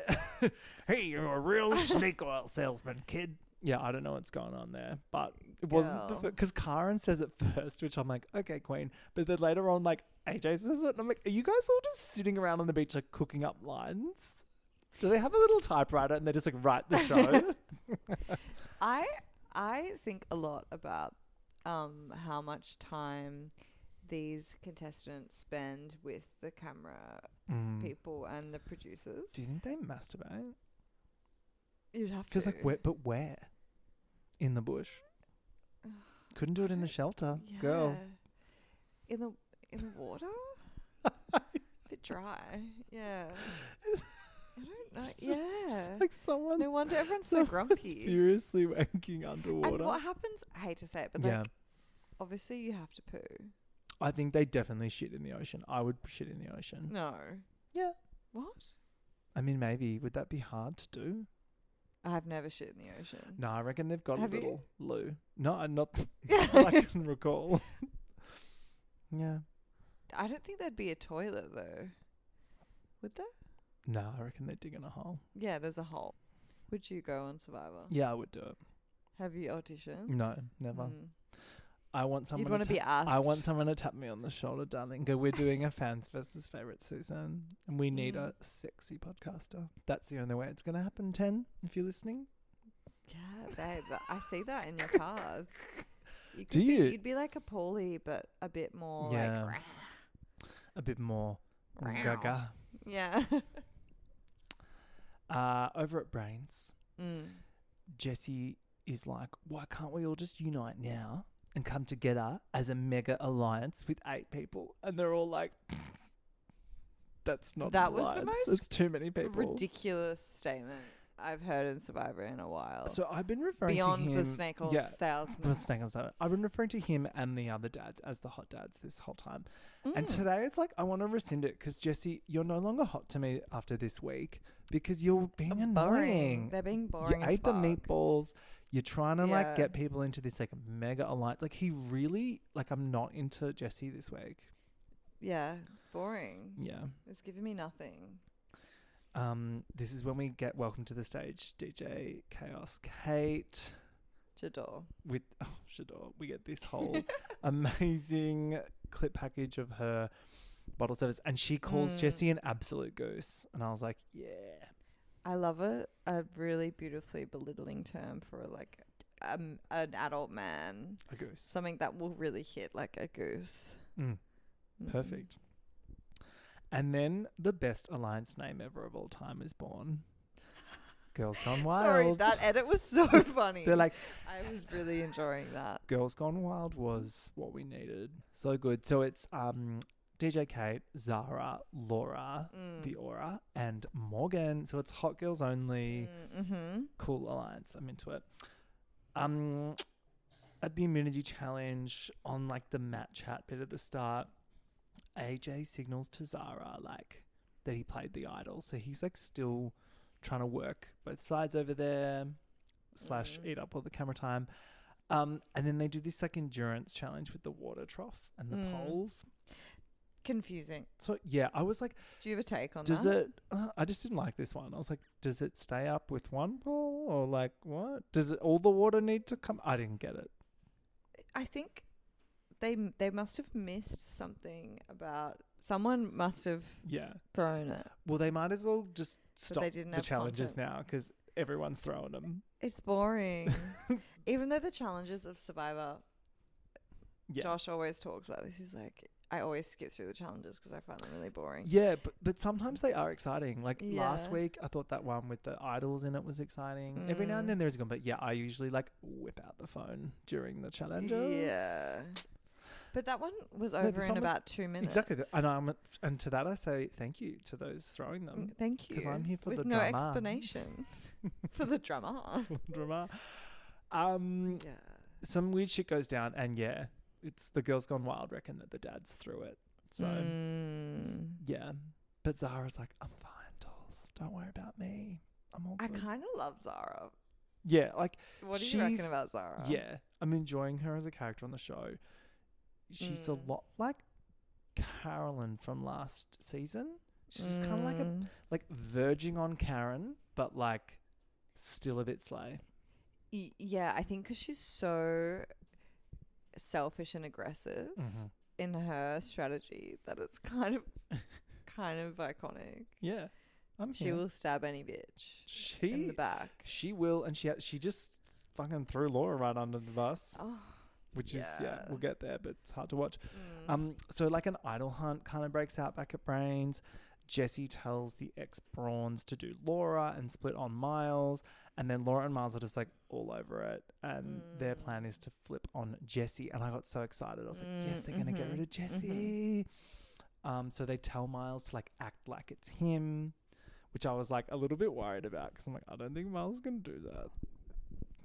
Hey, you're a real snake oil salesman, kid. Yeah, I don't know what's going on there, but it wasn't Girl. because Karen says it first, which I'm like, okay, queen. But then later on, like AJ says it, and I'm like, are you guys all just sitting around on the beach like cooking up lines? Do they have a little typewriter and they just like write the show? I think a lot about how much time these contestants spend with the camera people and the producers. Do you think they masturbate? You'd have to. Because like, where? In the bush. Couldn't do it in the shelter, girl. In the water. Bit dry. Yeah. I don't know. Yeah. Like someone. No wonder everyone's so someone's grumpy. furiously wanking underwater. And what happens? I hate to say it, but Yeah. like, obviously you have to poo. I think they definitely shit in the ocean. I would shit in the ocean. No. Yeah. What? I mean, maybe. Would that be hard to do? I've never shit in the ocean. No, I reckon they've got Have a you? little loo. No, not that I can recall. Yeah. I don't think there'd be a toilet though. Would there? No, I reckon they're digging a hole. Yeah, there's a hole. Would you go on Survivor? Yeah, I would do it. Have you auditioned? No, never. I want someone. You'd want to be asked. I want someone to tap me on the shoulder, darling. Go, we're doing a fans versus favourite season, and we need a sexy podcaster. That's the only way it's going to happen. 10, if you're listening. Yeah, babe. I see that in your cards. Do you? You'd be like a Paulie, but a bit more like. A bit more Gaga. Yeah. Over at Brains, Jessie is like, why can't we all just unite now and come together as a mega alliance with 8 people. And they're all like, that's not That an was the alliance. most It's too many people. ridiculous statement I've heard in Survivor in a while. So I've been referring Beyond to him. the snake oil salesman. I've been referring to him and the other dads as the hot dads this whole time. And today it's like, I want to rescind it because, Jessie, you're no longer hot to me after this week because you're being annoying. They're being boring You as ate the fuck. meatballs. You're trying to like Yeah. get people into this like mega alliance. Like he really, like I'm not into Jessie this week. Yeah, boring. Yeah. It's giving me nothing. This is when we get welcome to the stage, DJ Chaos Kate. Jador. With Shador, we get this whole amazing clip package of her bottle service, and she calls Jessie an absolute goose, and I was like, yeah, I love it. A really beautifully belittling term for like an adult man. a goose. Something that will really hit like a goose. Perfect. And then the best alliance name ever of all time is born. Girls Gone Wild. Sorry, that edit was so funny. They're like, I was really enjoying that. Girls Gone Wild was what we needed. So good. So it's DJ Kate, Zara, Laura, the Aura, and Morgan. So it's hot girls only. Cool alliance. I'm into it. At the immunity challenge on like the mat chat bit at the start, AJ signals to Zara like that he played the idol. So he's like still trying to work both sides over there / eat up all the camera time. And then they do this like endurance challenge with the water trough and the poles. Confusing. So yeah, I was like, Do you have a take on does that? it, I just didn't like this one. I was like, does it stay up with one pole or like what? Does it all the water need to come? I didn't get it. I think they must have missed something about someone must have thrown it. Well, they might as well just stop they didn't the have challenges content. now because everyone's throwing them. It's boring. Even though the challenges of Survivor, Josh always talks about this. He's like, I always skip through the challenges because I find them really boring. Yeah, but sometimes they are exciting. Like last Yeah. week, I thought that one with the idols in it was exciting. Every now and then there's one, but yeah, I usually like whip out the phone during the challenges. Yeah. But that one was No, over this in one was about 2 minutes. Exactly. And to that I say thank you to those throwing them. Thank you. Because I'm here for with the no drama. explanation. For the drama. Drama. Yeah. Some weird shit goes down, and yeah, it's the Girls Gone Wild reckon that the dads threw it. So yeah, but Zara's like, I'm fine, dolls. Don't worry about me. I'm all I good. kind of love Zara. Yeah, like What do you reckon about Zara? Yeah, I'm enjoying her as a character on the show. She's a lot like Carolyn from last season. She's kind of like verging on Karen, but like still a bit slay. Yeah, I think because she's so selfish and aggressive in her strategy that it's kind of iconic. Yeah, She will stab any bitch in the back. She will, and she just fucking threw Laura right under the bus. Oh, which is we'll get there, but it's hard to watch. So like an idol hunt kind of breaks out back at Brains. Jessie tells the ex-Brawns to do Laura and split on Miles, and then Laura and Miles are just like all over it, and their plan is to flip on Jessie. And I got so excited. I was like, yes, they're gonna get rid of Jessie. So they tell Miles to like act like it's him, which I was like a little bit worried about because I'm like, I don't think Miles is gonna do that.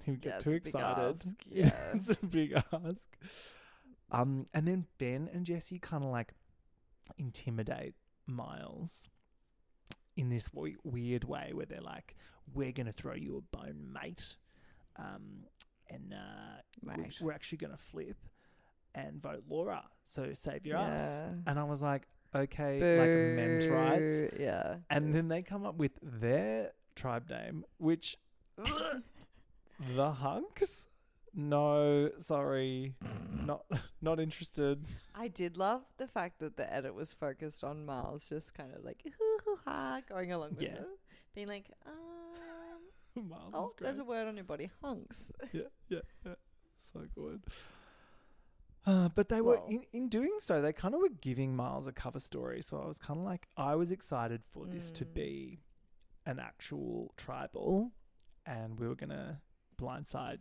He would get too excited. Yeah. It's a big ask. And then Ben and Jessie kind of like intimidate Miles in this weird way where they're like, we're going to throw you a bone, mate. We're actually going to flip and vote Laura. So save your ass. And I was like, okay, like men's rights. Yeah. And then they come up with their tribe name, which... The Hunks? No, sorry. Not interested. I did love the fact that the edit was focused on Miles just kind of like going along with it. Being like, Miles is great. there's a word on your body, hunks. Yeah. So good. But they were, in doing so, they kind of were giving Miles a cover story. So I was kind of like, I was excited for this to be an actual tribal, and we were going to blindside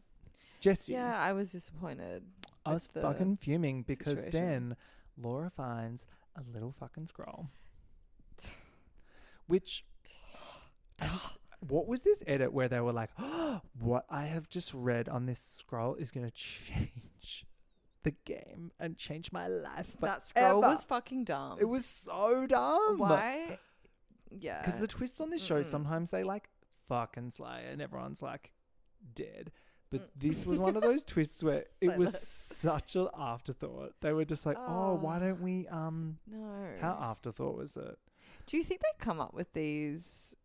Jessie. Yeah, I was disappointed. I was the fucking fuming because situation. then Laura finds a little fucking scroll. Which, and what was this edit where they were like, oh, what I have just read on this scroll is going to change the game and change my life forever. That scroll was fucking dumb. It was so dumb. Why? Yeah. Because the twists on this show, sometimes they like fucking slay and everyone's like dead. But this was one of those twists where it was such an afterthought. They were just like, oh, why don't we, No. How afterthought was it? Do you think they come up with these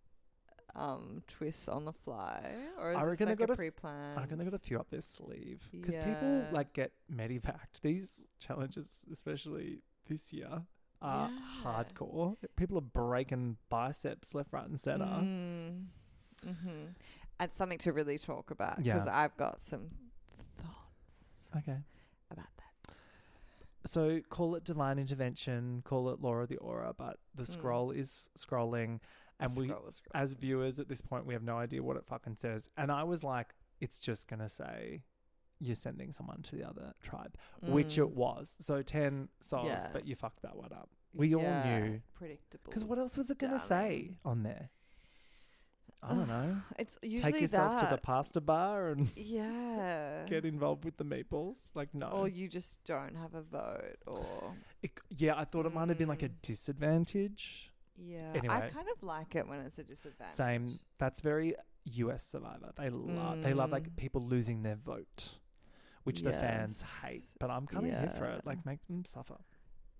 twists on the fly? Or is I this reckon like they a got pre-planned? I reckon they got a few up their sleeve. Because people Yeah. like get medevaced. These challenges, especially this year, are hardcore. People are breaking biceps left, right and centre. Mm-hmm. And something to really talk about because I've got some thoughts Okay. about that. So call it divine intervention, call it law of the aura, but the scroll is scrolling, and we, as viewers at this point, we have no idea what it fucking says. And I was like, it's just going to say you're sending someone to the other tribe, which it was. So 10 souls, but you fucked that one up. We all knew. Predictable. Because what else was it going to say on there? I don't know. It's usually take yourself to the pasta bar and get involved with the meatballs. Like, no. Or you just don't have a vote, or I thought it might have been like a disadvantage. Yeah. Anyway, I kind of like it when it's a disadvantage. Same. That's very US Survivor. They love like people losing their vote, which the fans hate. But I'm kind of here for it. Like, make them suffer.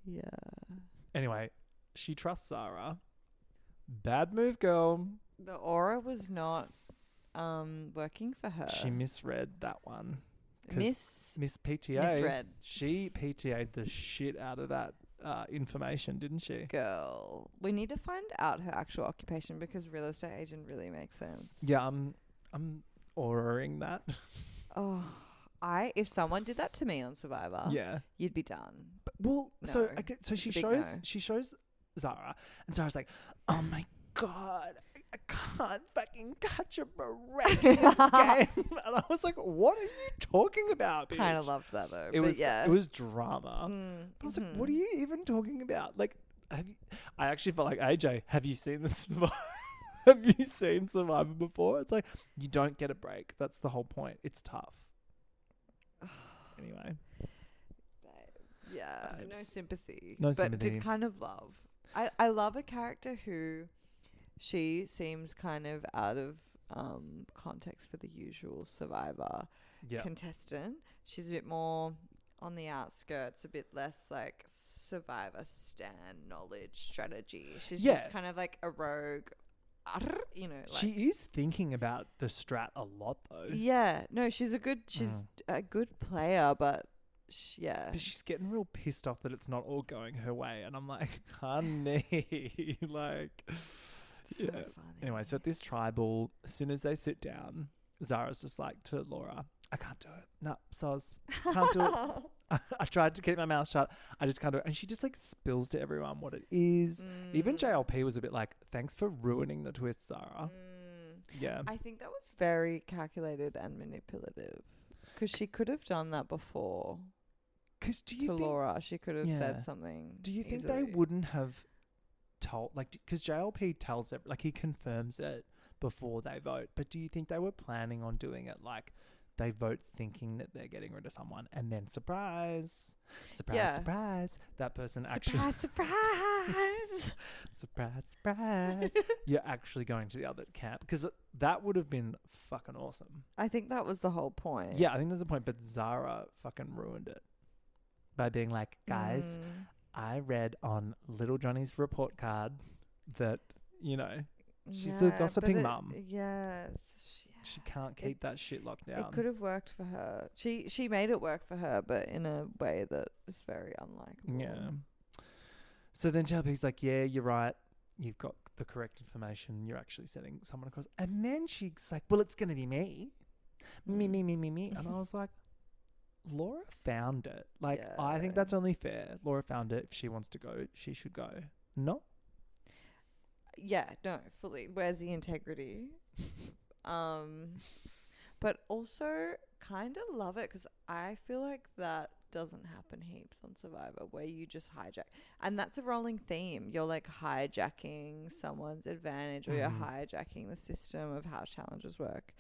Yeah. Anyway, she trusts Zara. Bad move, girl. The aura was not working for her. She misread that one. Miss PTA. Misread. She PTA'd the shit out of that information, didn't she? Girl, we need to find out her actual occupation because real estate agent really makes sense. Yeah, I'm auraing that. Oh, if someone did that to me on Survivor, you'd be done. Well, no, so she shows Zara, and Zara's like, oh my God, I can't fucking catch a break in this game. And I was like, what are you talking about, bitch? Kind of loved that though. It was drama. But I was like, what are you even talking about? Like, I actually felt like, AJ, have you seen the Survivor? Have you seen Survivor before? It's like, you don't get a break. That's the whole point. It's tough. Anyway. Yeah, no sympathy. No but sympathy. did kind of love. I love a character who she seems kind of out of context for the usual Survivor contestant. She's a bit more on the outskirts, a bit less like Survivor stand knowledge strategy. She's just kind of like a rogue. You know, like, she is thinking about the strat a lot though. Yeah, no, she's a good player, but but she's getting real pissed off that it's not all going her way, and I'm like, honey, like, so funny. Anyway, so at this tribal, as soon as they sit down, Zara's just like to Laura, I can't do it. No, soz, can't do it. I tried to keep my mouth shut. I just can't do it. And she just like spills to everyone what it is. Even JLP was a bit like, thanks for ruining the twist, Zara. Yeah. I think that was very calculated and manipulative because she could have done that before. Because do you think Laura, she could have said something. Do you think easily. they wouldn't have told, like, because JLP tells it, like, he confirms it before they vote, but do you think they were planning on doing it like they vote thinking that they're getting rid of someone and then surprise, that person actually surprise, you're actually going to the other camp, because that would have been fucking awesome. I think that was the whole point. Yeah, I think there's a point, but Zara fucking ruined it by being like, guys, I read on Little Johnny's report card that, you know, she's a gossiping mum. Yes. She can't keep that shit locked down. It could have worked for her. She made it work for her, but in a way that is very unlikable. Yeah. So then JLP's like, yeah, you're right. You've got the correct information. You're actually sending someone across. And then she's like, well, it's going to be me. Me. And I was like, Laura found it. Like, I think that's only fair. Laura found it. If she wants to go, she should go. No? Yeah, no, fully. Where's the integrity? but also kind of love it because I feel like that doesn't happen heaps on Survivor, where you just hijack, and that's a rolling theme. You're like hijacking someone's advantage, or you're hijacking the system of how challenges work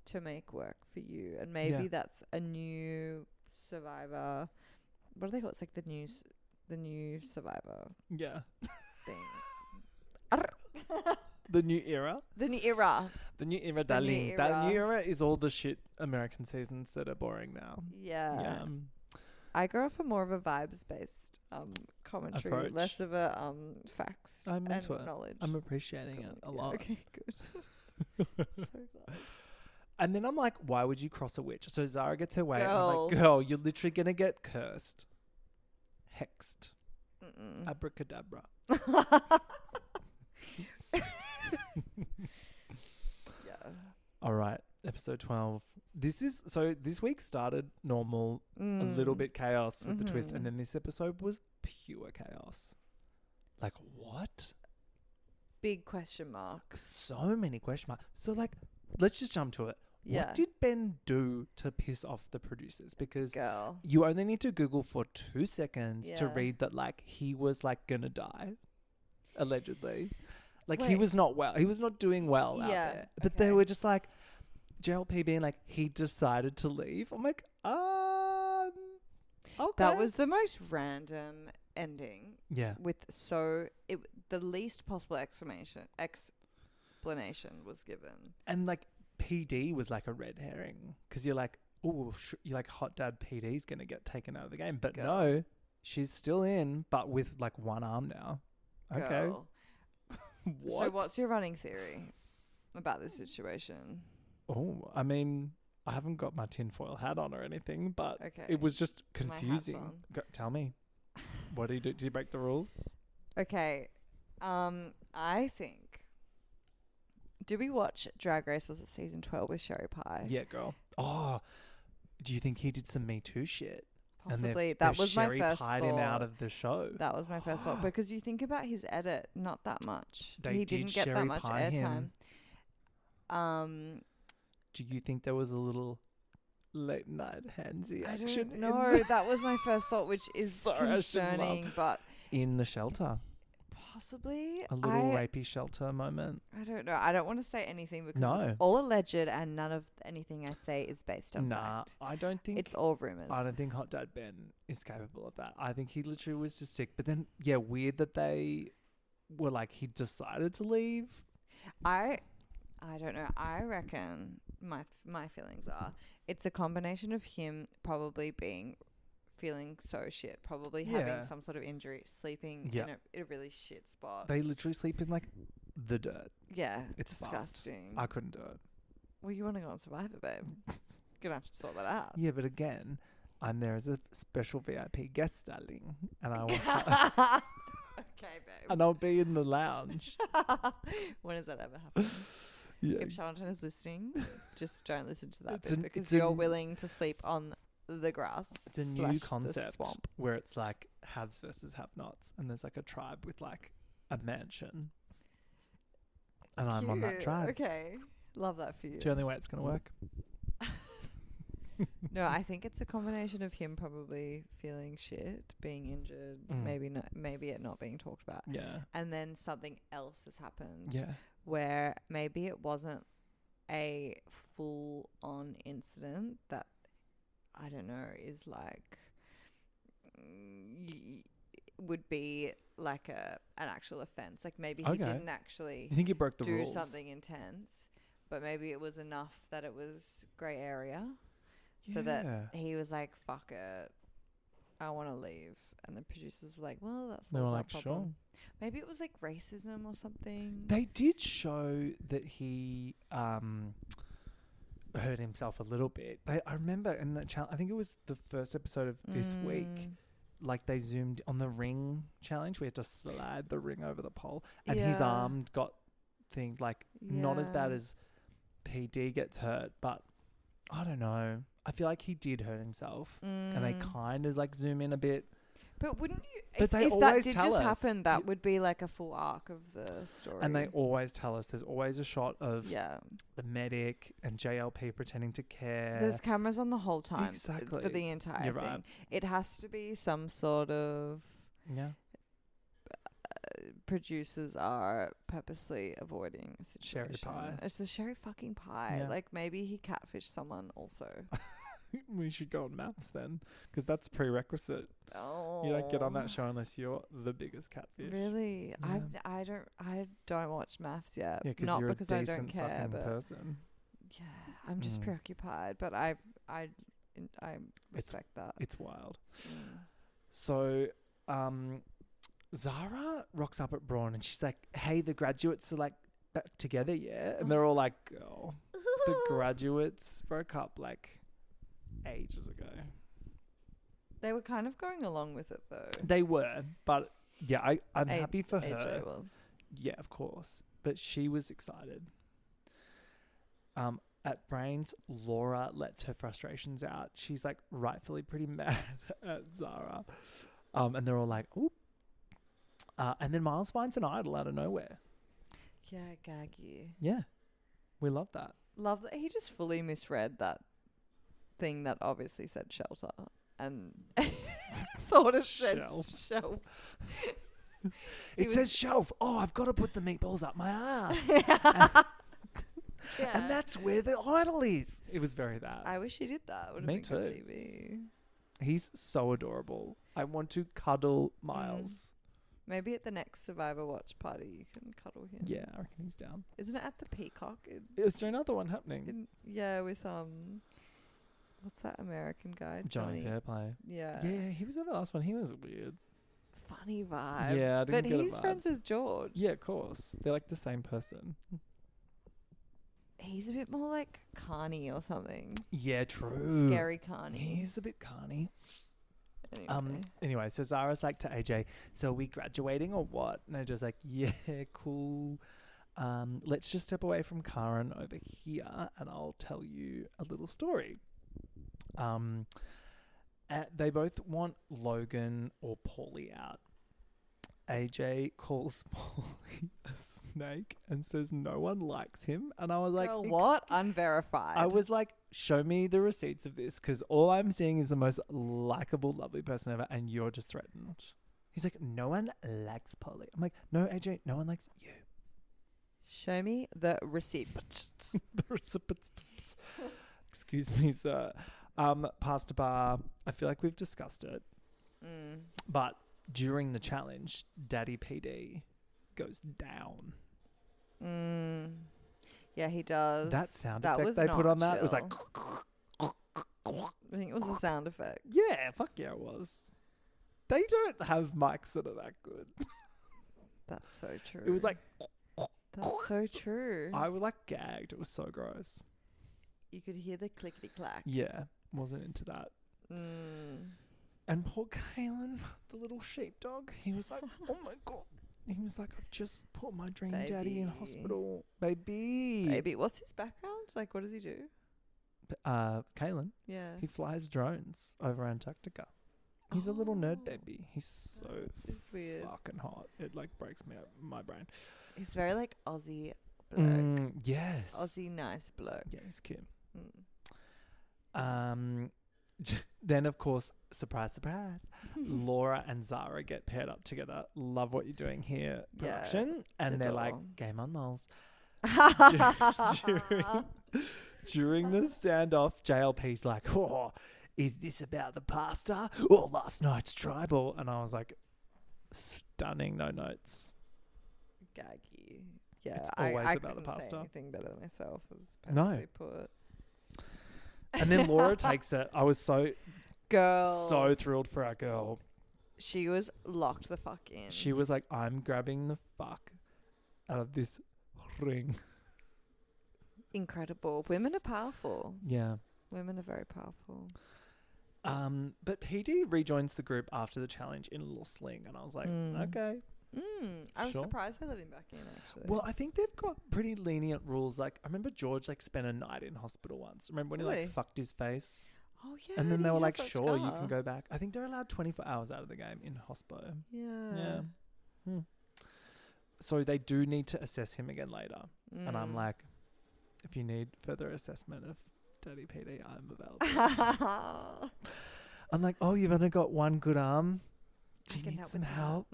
to make work for you. And maybe that's a new Survivor. What do they call it? It's like the new Survivor Yeah. thing. The new era. The new era. The new era, darling. That new era is all the shit American seasons that are boring now. Yeah. I go for more of a vibes-based commentary, approach. less of a facts I'm and into it. knowledge. I'm appreciating it a lot. Okay, good. So glad. And then I'm like, why would you cross a witch? So Zara gets her way. I'm Girl. like, girl, you're literally going to get cursed. Hexed. Mm-mm. Abracadabra. Yeah. All right. Episode 12. This week started normal, a little bit chaos with the twist. And then this episode was pure chaos. Like, what? Big question mark. So many question marks. So, like, let's just jump to it. Yeah. What did Ben do to piss off the producers? Because Girl. you only need to Google for 2 seconds to Yeah. read that, like, he was, like, gonna die. Allegedly. Like, he Wait. was not well. He was not doing well out Yeah, there. But okay. they were just like, JLP being like, he decided to leave. I'm like, okay. That was the most random ending. Yeah. With the least possible explanation was given. And, like, PD was like a red herring. Because you're like, oh, you're like, hot dad PD's going to get taken out of the game. But Girl. no, she's still in, but with, like, one arm now. Okay. Girl. What? So what's your running theory about this situation? Oh, I mean, I haven't got my tinfoil hat on or anything, but Okay. it was just My hat's confusing. on. Tell me. What do you do? Did you break the rules? Okay. I think. Did we watch Drag Race? Was it season 12 with Sherry Pie? Yeah, girl. Oh, do you think he did some Me Too shit? Possibly. And That was my Sherry first pied thought. him out of the show. That was my first thought, because you think about his edit, not that much. They He did didn't get Sherry that much pie airtime. him. Do you think there was a little late night handsy I action? don't know. That was my first thought, which is Sorry, I should laugh. concerning, but in the shelter. possibly. A little rapey shelter moment. I don't know. I don't want to say anything because No. it's all alleged and none of anything I say is based on Nah, fact. I don't think It's all rumors. I don't think Hot Dad Ben is capable of that. I think he literally was just sick. But then, yeah, weird that they were like, he decided to leave. I don't know. I reckon my feelings are it's a combination of him probably feeling so shit, probably having some sort of injury, sleeping in a really shit spot. They literally sleep in, like, the dirt. Yeah, It's disgusting. I couldn't do it. Well, you want to go on Survivor, babe. Gonna have to sort that out. Yeah, but again, I'm there as a special VIP guest, darling. And I will Okay, babe. and I'll be in the lounge. When does that ever happen? Yeah. If Charlton is listening, just don't listen to that It's bit an- because it's you're an- willing to sleep on the grass. It's a / new the concept swamp. where it's like haves versus have-nots, and there's like a tribe with like a mansion, and I'm on that Cute. tribe. Okay, love that for you. It's the only way it's gonna work. No, I think it's a combination of him probably feeling shit, being injured, maybe it not being talked about, Yeah. and then something else has happened. Yeah. Where maybe it wasn't a full-on incident that, I don't know, is like, would be like an actual offense. Like maybe he didn't actually You think he broke the do rules? something intense, but maybe it was enough that it was grey area. So that he was like, fuck it, I want to leave. And the producers were like, well, that's They not were our like, problem. sure. Maybe it was like racism or something. They did show that he hurt himself a little bit. I remember in that challenge, I think it was the first episode of this week, like they zoomed on the ring challenge. We had to slide the ring over the pole, and his arm got thinged, like not as bad as PD gets hurt, but I don't know. I feel like he did hurt himself, and they kind of like zoom in a bit. But wouldn't you? But they if that always did tell just us. happen, that would be like a full arc of the story. And they always tell us there's always a shot of yeah. the medic and JLP pretending to care. There's cameras on the whole time. Exactly. For the entire You're thing. right. It has to be some sort of. Yeah. Producers are purposely avoiding a situation. Sherry pie. It's the sherry fucking pie. Yeah. Like maybe he catfished someone also. We should go on maps then, because that's a prerequisite. Oh. You don't get on that show unless you're the biggest catfish. Really? Yeah. I don't watch maths yet. Yeah, Not you're because a I decent don't care, fucking but person. yeah, I'm just preoccupied. But I respect that. It's wild. Mm. So, Zara rocks up at Brawn and she's like, "Hey, the graduates are like back together, yeah?" And they're all like, "Oh, the graduates broke up like ages ago." They were kind of going along with it though. They were, but yeah, I'm happy for her. AJ was. Yeah, of course. But she was excited. At Brains, Laura lets her frustrations out. She's like rightfully pretty mad at Zara. And they're all like, "Ooh." And then Miles finds an idol out of nowhere. Yeah, Gaggy. Yeah. We love that. Love that he just fully misread that thing that obviously said shelter and thought it said shelf. It says shelf. Oh, I've got to put the meatballs up my ass. Yeah. And that's where the idol is. It was very that. I wish he did that. Would have Me been good too. TV. He's so adorable. I want to cuddle Miles. Maybe at the next Survivor Watch party you can cuddle him. Yeah, I reckon he's down. Isn't it at the Peacock? Is there another one happening? Yeah, with what's that American guy? Johnny Fairplay. Yeah. Yeah, he was at the last one. He was weird. Funny vibe. Yeah, I didn't but get a he's vibe. friends with George. Yeah, of course. They're like the same person. He's a bit more like Carney or something. Yeah, true. Scary Carney. He's a bit carny. Anyway. Anyway, so Zara's like to AJ, "So are we graduating or what?" And AJ's like, "Yeah, cool. Let's just step away from Karen over here and I'll tell you a little story." They both want Logan or Paulie out. AJ calls Paulie a snake and says no one likes him. And I was like, Girl, what? Unverified. I was like, show me the receipts of this, because all I'm seeing is the most likable, lovely person ever, and you're just threatened. He's like, no one likes Paulie. I'm like, no, AJ, no one likes you. Show me the receipt. The recipients. Excuse me, sir. Pasta bar. I feel like we've discussed it. But during the challenge, Daddy PD goes down. Yeah, he does. That sound That effect was they put not on that, it was like... chill. I think it was a sound effect. Yeah, fuck yeah, it was. They don't have mics that are that good. That's so true. It was like... That's so true. I was like gagged. It was so gross. You could hear the clickety clack. Yeah, wasn't into that. And poor Kaylin, the little sheepdog, he was like, "Oh my God." He was like, "I've just put my dream daddy in hospital." Baby. What's his background? Like, what does he do? Kaylin, Yeah. he flies drones over Antarctica. He's a little nerd baby. He's so It's weird. fucking hot. It like breaks my brain. He's very like Aussie bloke. Yes. Aussie nice bloke. Yeah, he's cute. Then, of course, surprise, surprise, Laura and Zara get paired up together. Love what you're doing here, production. And they're like, game on, moles. During the standoff, JLP's like, "Oh, is this about the pasta or last night's tribal?" And I was like, stunning, no notes. Gaggy. Yeah, It's always I about the couldn't say pasta. anything better than myself. Was No. perfectly put. And then Laura takes it. I was so Girl. thrilled for our girl. She was locked the fuck in. She was like, "I'm grabbing the fuck out of this ring." Incredible. Women are powerful. Yeah. Women are very powerful. But PD rejoins the group after the challenge in a little sling, and I was like, okay. I was Sure. surprised they let him back in, actually. Well, I think they've got pretty lenient rules. Like, I remember George like spent a night in hospital once. Remember when he Really? like fucked his face? Oh yeah. And then they he were has like, that sure, you scar. can go back. I think they're allowed 24 hours out of the game in hospo. Yeah. Yeah. So they do need to assess him again later. And I'm like, if you need further assessment of Daddy PD, I'm available. I'm like, oh, you've only got one good arm. Do you need some help?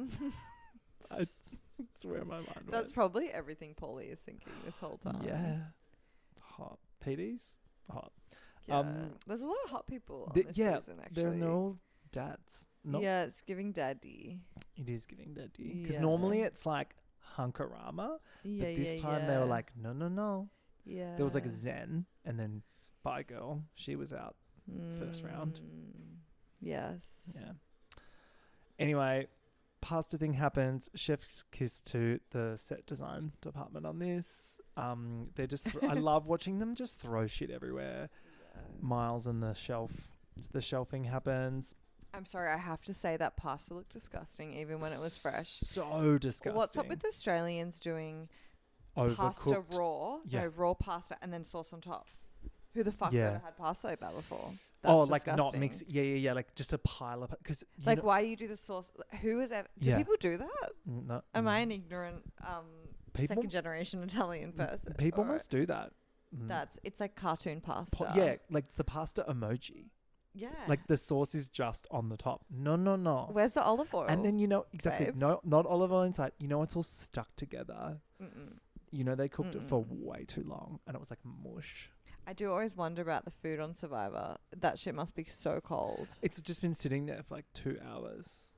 That's where my mind went. That's probably everything Paulie is thinking this whole time. Yeah. Hot. PD's hot. Yeah. There's a lot of hot people on this season, actually. They're all dads. Yeah, it's giving daddy. It is giving daddy. Because normally it's like hunkarama. Yeah, but this time they were like, no. Yeah. There was like a zen, and then bye girl. She was out first round. Yes. Yeah. Anyway, pasta thing happens. Chef's kiss to the set design department on this. They're just I love watching them just throw shit everywhere. Miles in the shelf. The shelving happens. I'm sorry, I have to say that pasta looked disgusting even when it was fresh. So disgusting. What's up with Australians doing Overcooked. pasta raw? Yeah. No, raw pasta and then sauce on top. Who the fuck's ever had pasta like that before? That's That's like not mix. Yeah. Like just a pile of because like why do you do the sauce? Who is ever? Do people do that? No, Am I an ignorant People? second generation Italian person? People must do that. It's like cartoon pasta. Yeah, like the pasta emoji. Yeah. Like the sauce is just on the top. No. Where's the olive oil? And then exactly. babe? No, not olive oil inside. It's all stuck together. They cooked it for way too long, and it was like mush. I do always wonder about the food on Survivor. That shit must be so cold. It's just been sitting there for like 2 hours.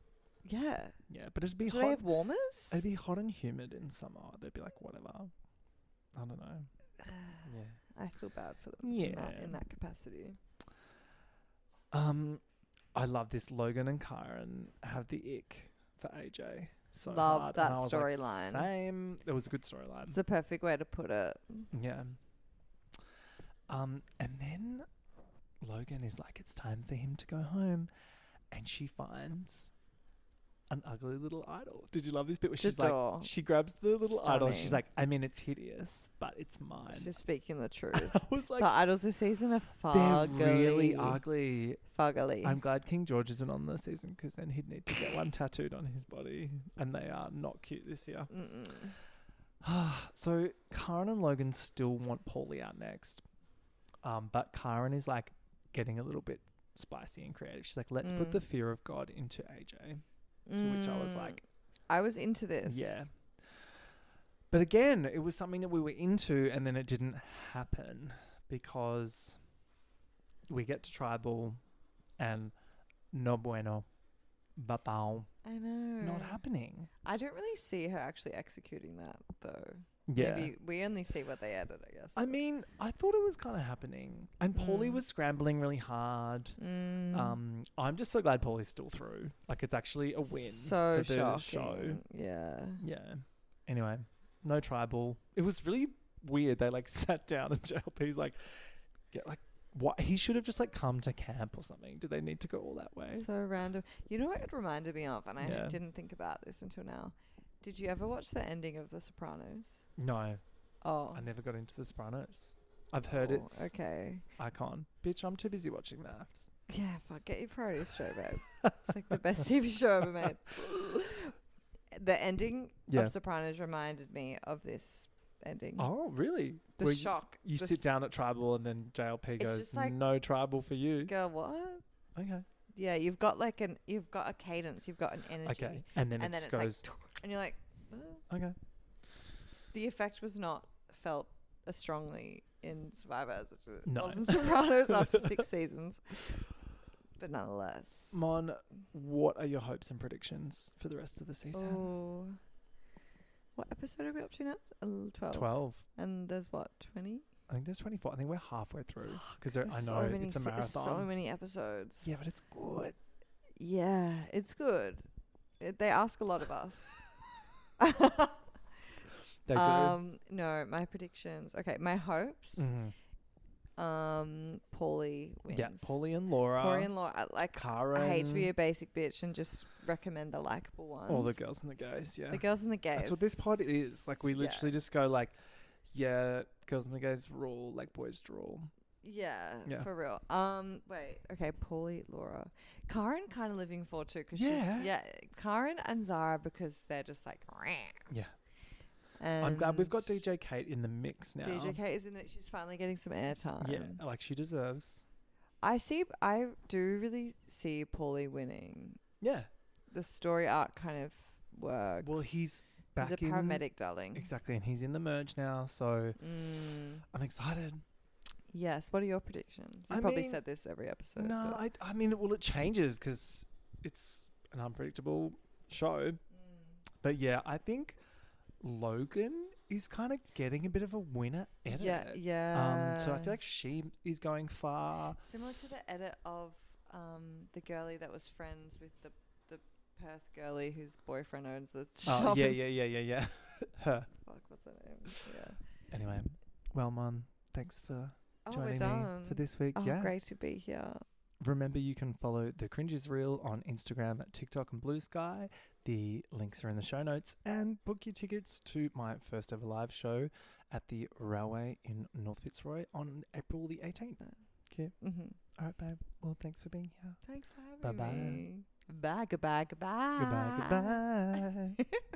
Yeah. Yeah, but it'd be Do hot. they have warmers? It'd be hot and humid in summer. They'd be like, whatever. I don't know. Yeah. I feel bad for them. Yeah. In that capacity. I love this. Logan and Kyron have the ick for AJ. So Love hard. that And I was like, storyline. same. It was a good storyline. It's the perfect way to put it. Yeah. And then Logan is like, it's time for him to go home. And she finds an ugly little idol. Did you love this bit where she's like, she grabs the little idol. She's like, I mean, it's hideous, but it's mine. She's speaking the truth. I was like, the idols this season are fugly. they're really ugly. Fugly. I'm glad King George isn't on this season because then he'd need to get one tattooed on his body. And they are not cute this year. So Karen and Logan still want Paulie out next. But Karen is like getting a little bit spicy and creative. She's like, let's put the fear of God into AJ. To which I was like, I was into this. Yeah. But again, it was something that we were into and then it didn't happen because we get to tribal and no bueno, babao. I know. Not happening. I don't really see her actually executing that though. Yeah. Maybe we only see what they edit, I guess. I mean, I thought it was kind of happening. And Paulie was scrambling really hard. I'm just so glad Paulie's still through. Like, it's actually a win so for the shocking. show. Yeah. Yeah. Anyway, no tribal. It was really weird. They, like, sat down and JLP's like, what? He should have just, like, come to camp or something. Did they need to go all that way? So random. You know what it reminded me of? And I didn't think about this until now. Did you ever watch the ending of The Sopranos? No. Oh. I never got into The Sopranos. I've heard it's okay. icon. Bitch, I'm too busy watching that. Yeah, fuck. Get your priorities straight, babe. It's like the best TV show ever made. The ending of Sopranos reminded me of this ending. Oh, really? The where shock. You sit down at tribal and then JLP goes, like, no tribal for you. Girl, what? Okay. Yeah, you've got a cadence, you've got an energy. Okay. And then it goes. Like, and you're like, okay. The effect was not felt as strongly in Survivor as it was in No. Sopranos after 6 seasons. But nonetheless. Mon, what are your hopes and predictions for the rest of the season? Oh. What episode are we up to now? 12. 12. And there's what, 20? I think there's 24. I think we're halfway through. Because I know so it's a marathon. So many episodes. Yeah, but it's good. Yeah, it's good. They ask a lot of us. They do. No, my predictions. Okay, my hopes. Paulie wins. Yeah, Paulie and Laura. Karen. I hate to be a basic bitch and just recommend the likable ones. All the girls and the gays, yeah. The girls and the gays. That's what this pod is. Like, we literally just go like, yeah, girls and the gays rule, like boys rule. Yeah. for real. Wait, okay, Paulie, Laura, Karen, kind of living for too, because Karen and Zara, because they're just like, Yeah. and I'm glad we've got DJ Kate in the mix now. DJ Kate is in it. She's finally getting some airtime. Yeah, like she deserves. I do really see Paulie winning. Yeah. The story arc kind of works. Well, he's back a paramedic, darling. Exactly, and he's in the merge now, so I'm excited. Yes. What are your predictions? You probably said this every episode. No, I mean, it changes because it's an unpredictable show. But yeah, I think Logan is kind of getting a bit of a winner edit. Yeah. So I feel like she is going far. Similar to the edit of the girlie that was friends with the Perth girlie whose boyfriend owns the shop. Oh, yeah. Her. Fuck, what's her name? Yeah. Anyway, well, Mon, thanks for joining me done. for this week. Oh, yeah. great to be here. Remember, you can follow The Cringe is Real on Instagram, TikTok and Blue Sky. The links are in the show notes. And book your tickets to my first ever live show at the Railway in North Fitzroy on April the 18th. Okay. All right, babe. Well, thanks for being here. Thanks for having me. Bye-bye. Bye. Goodbye. Goodbye.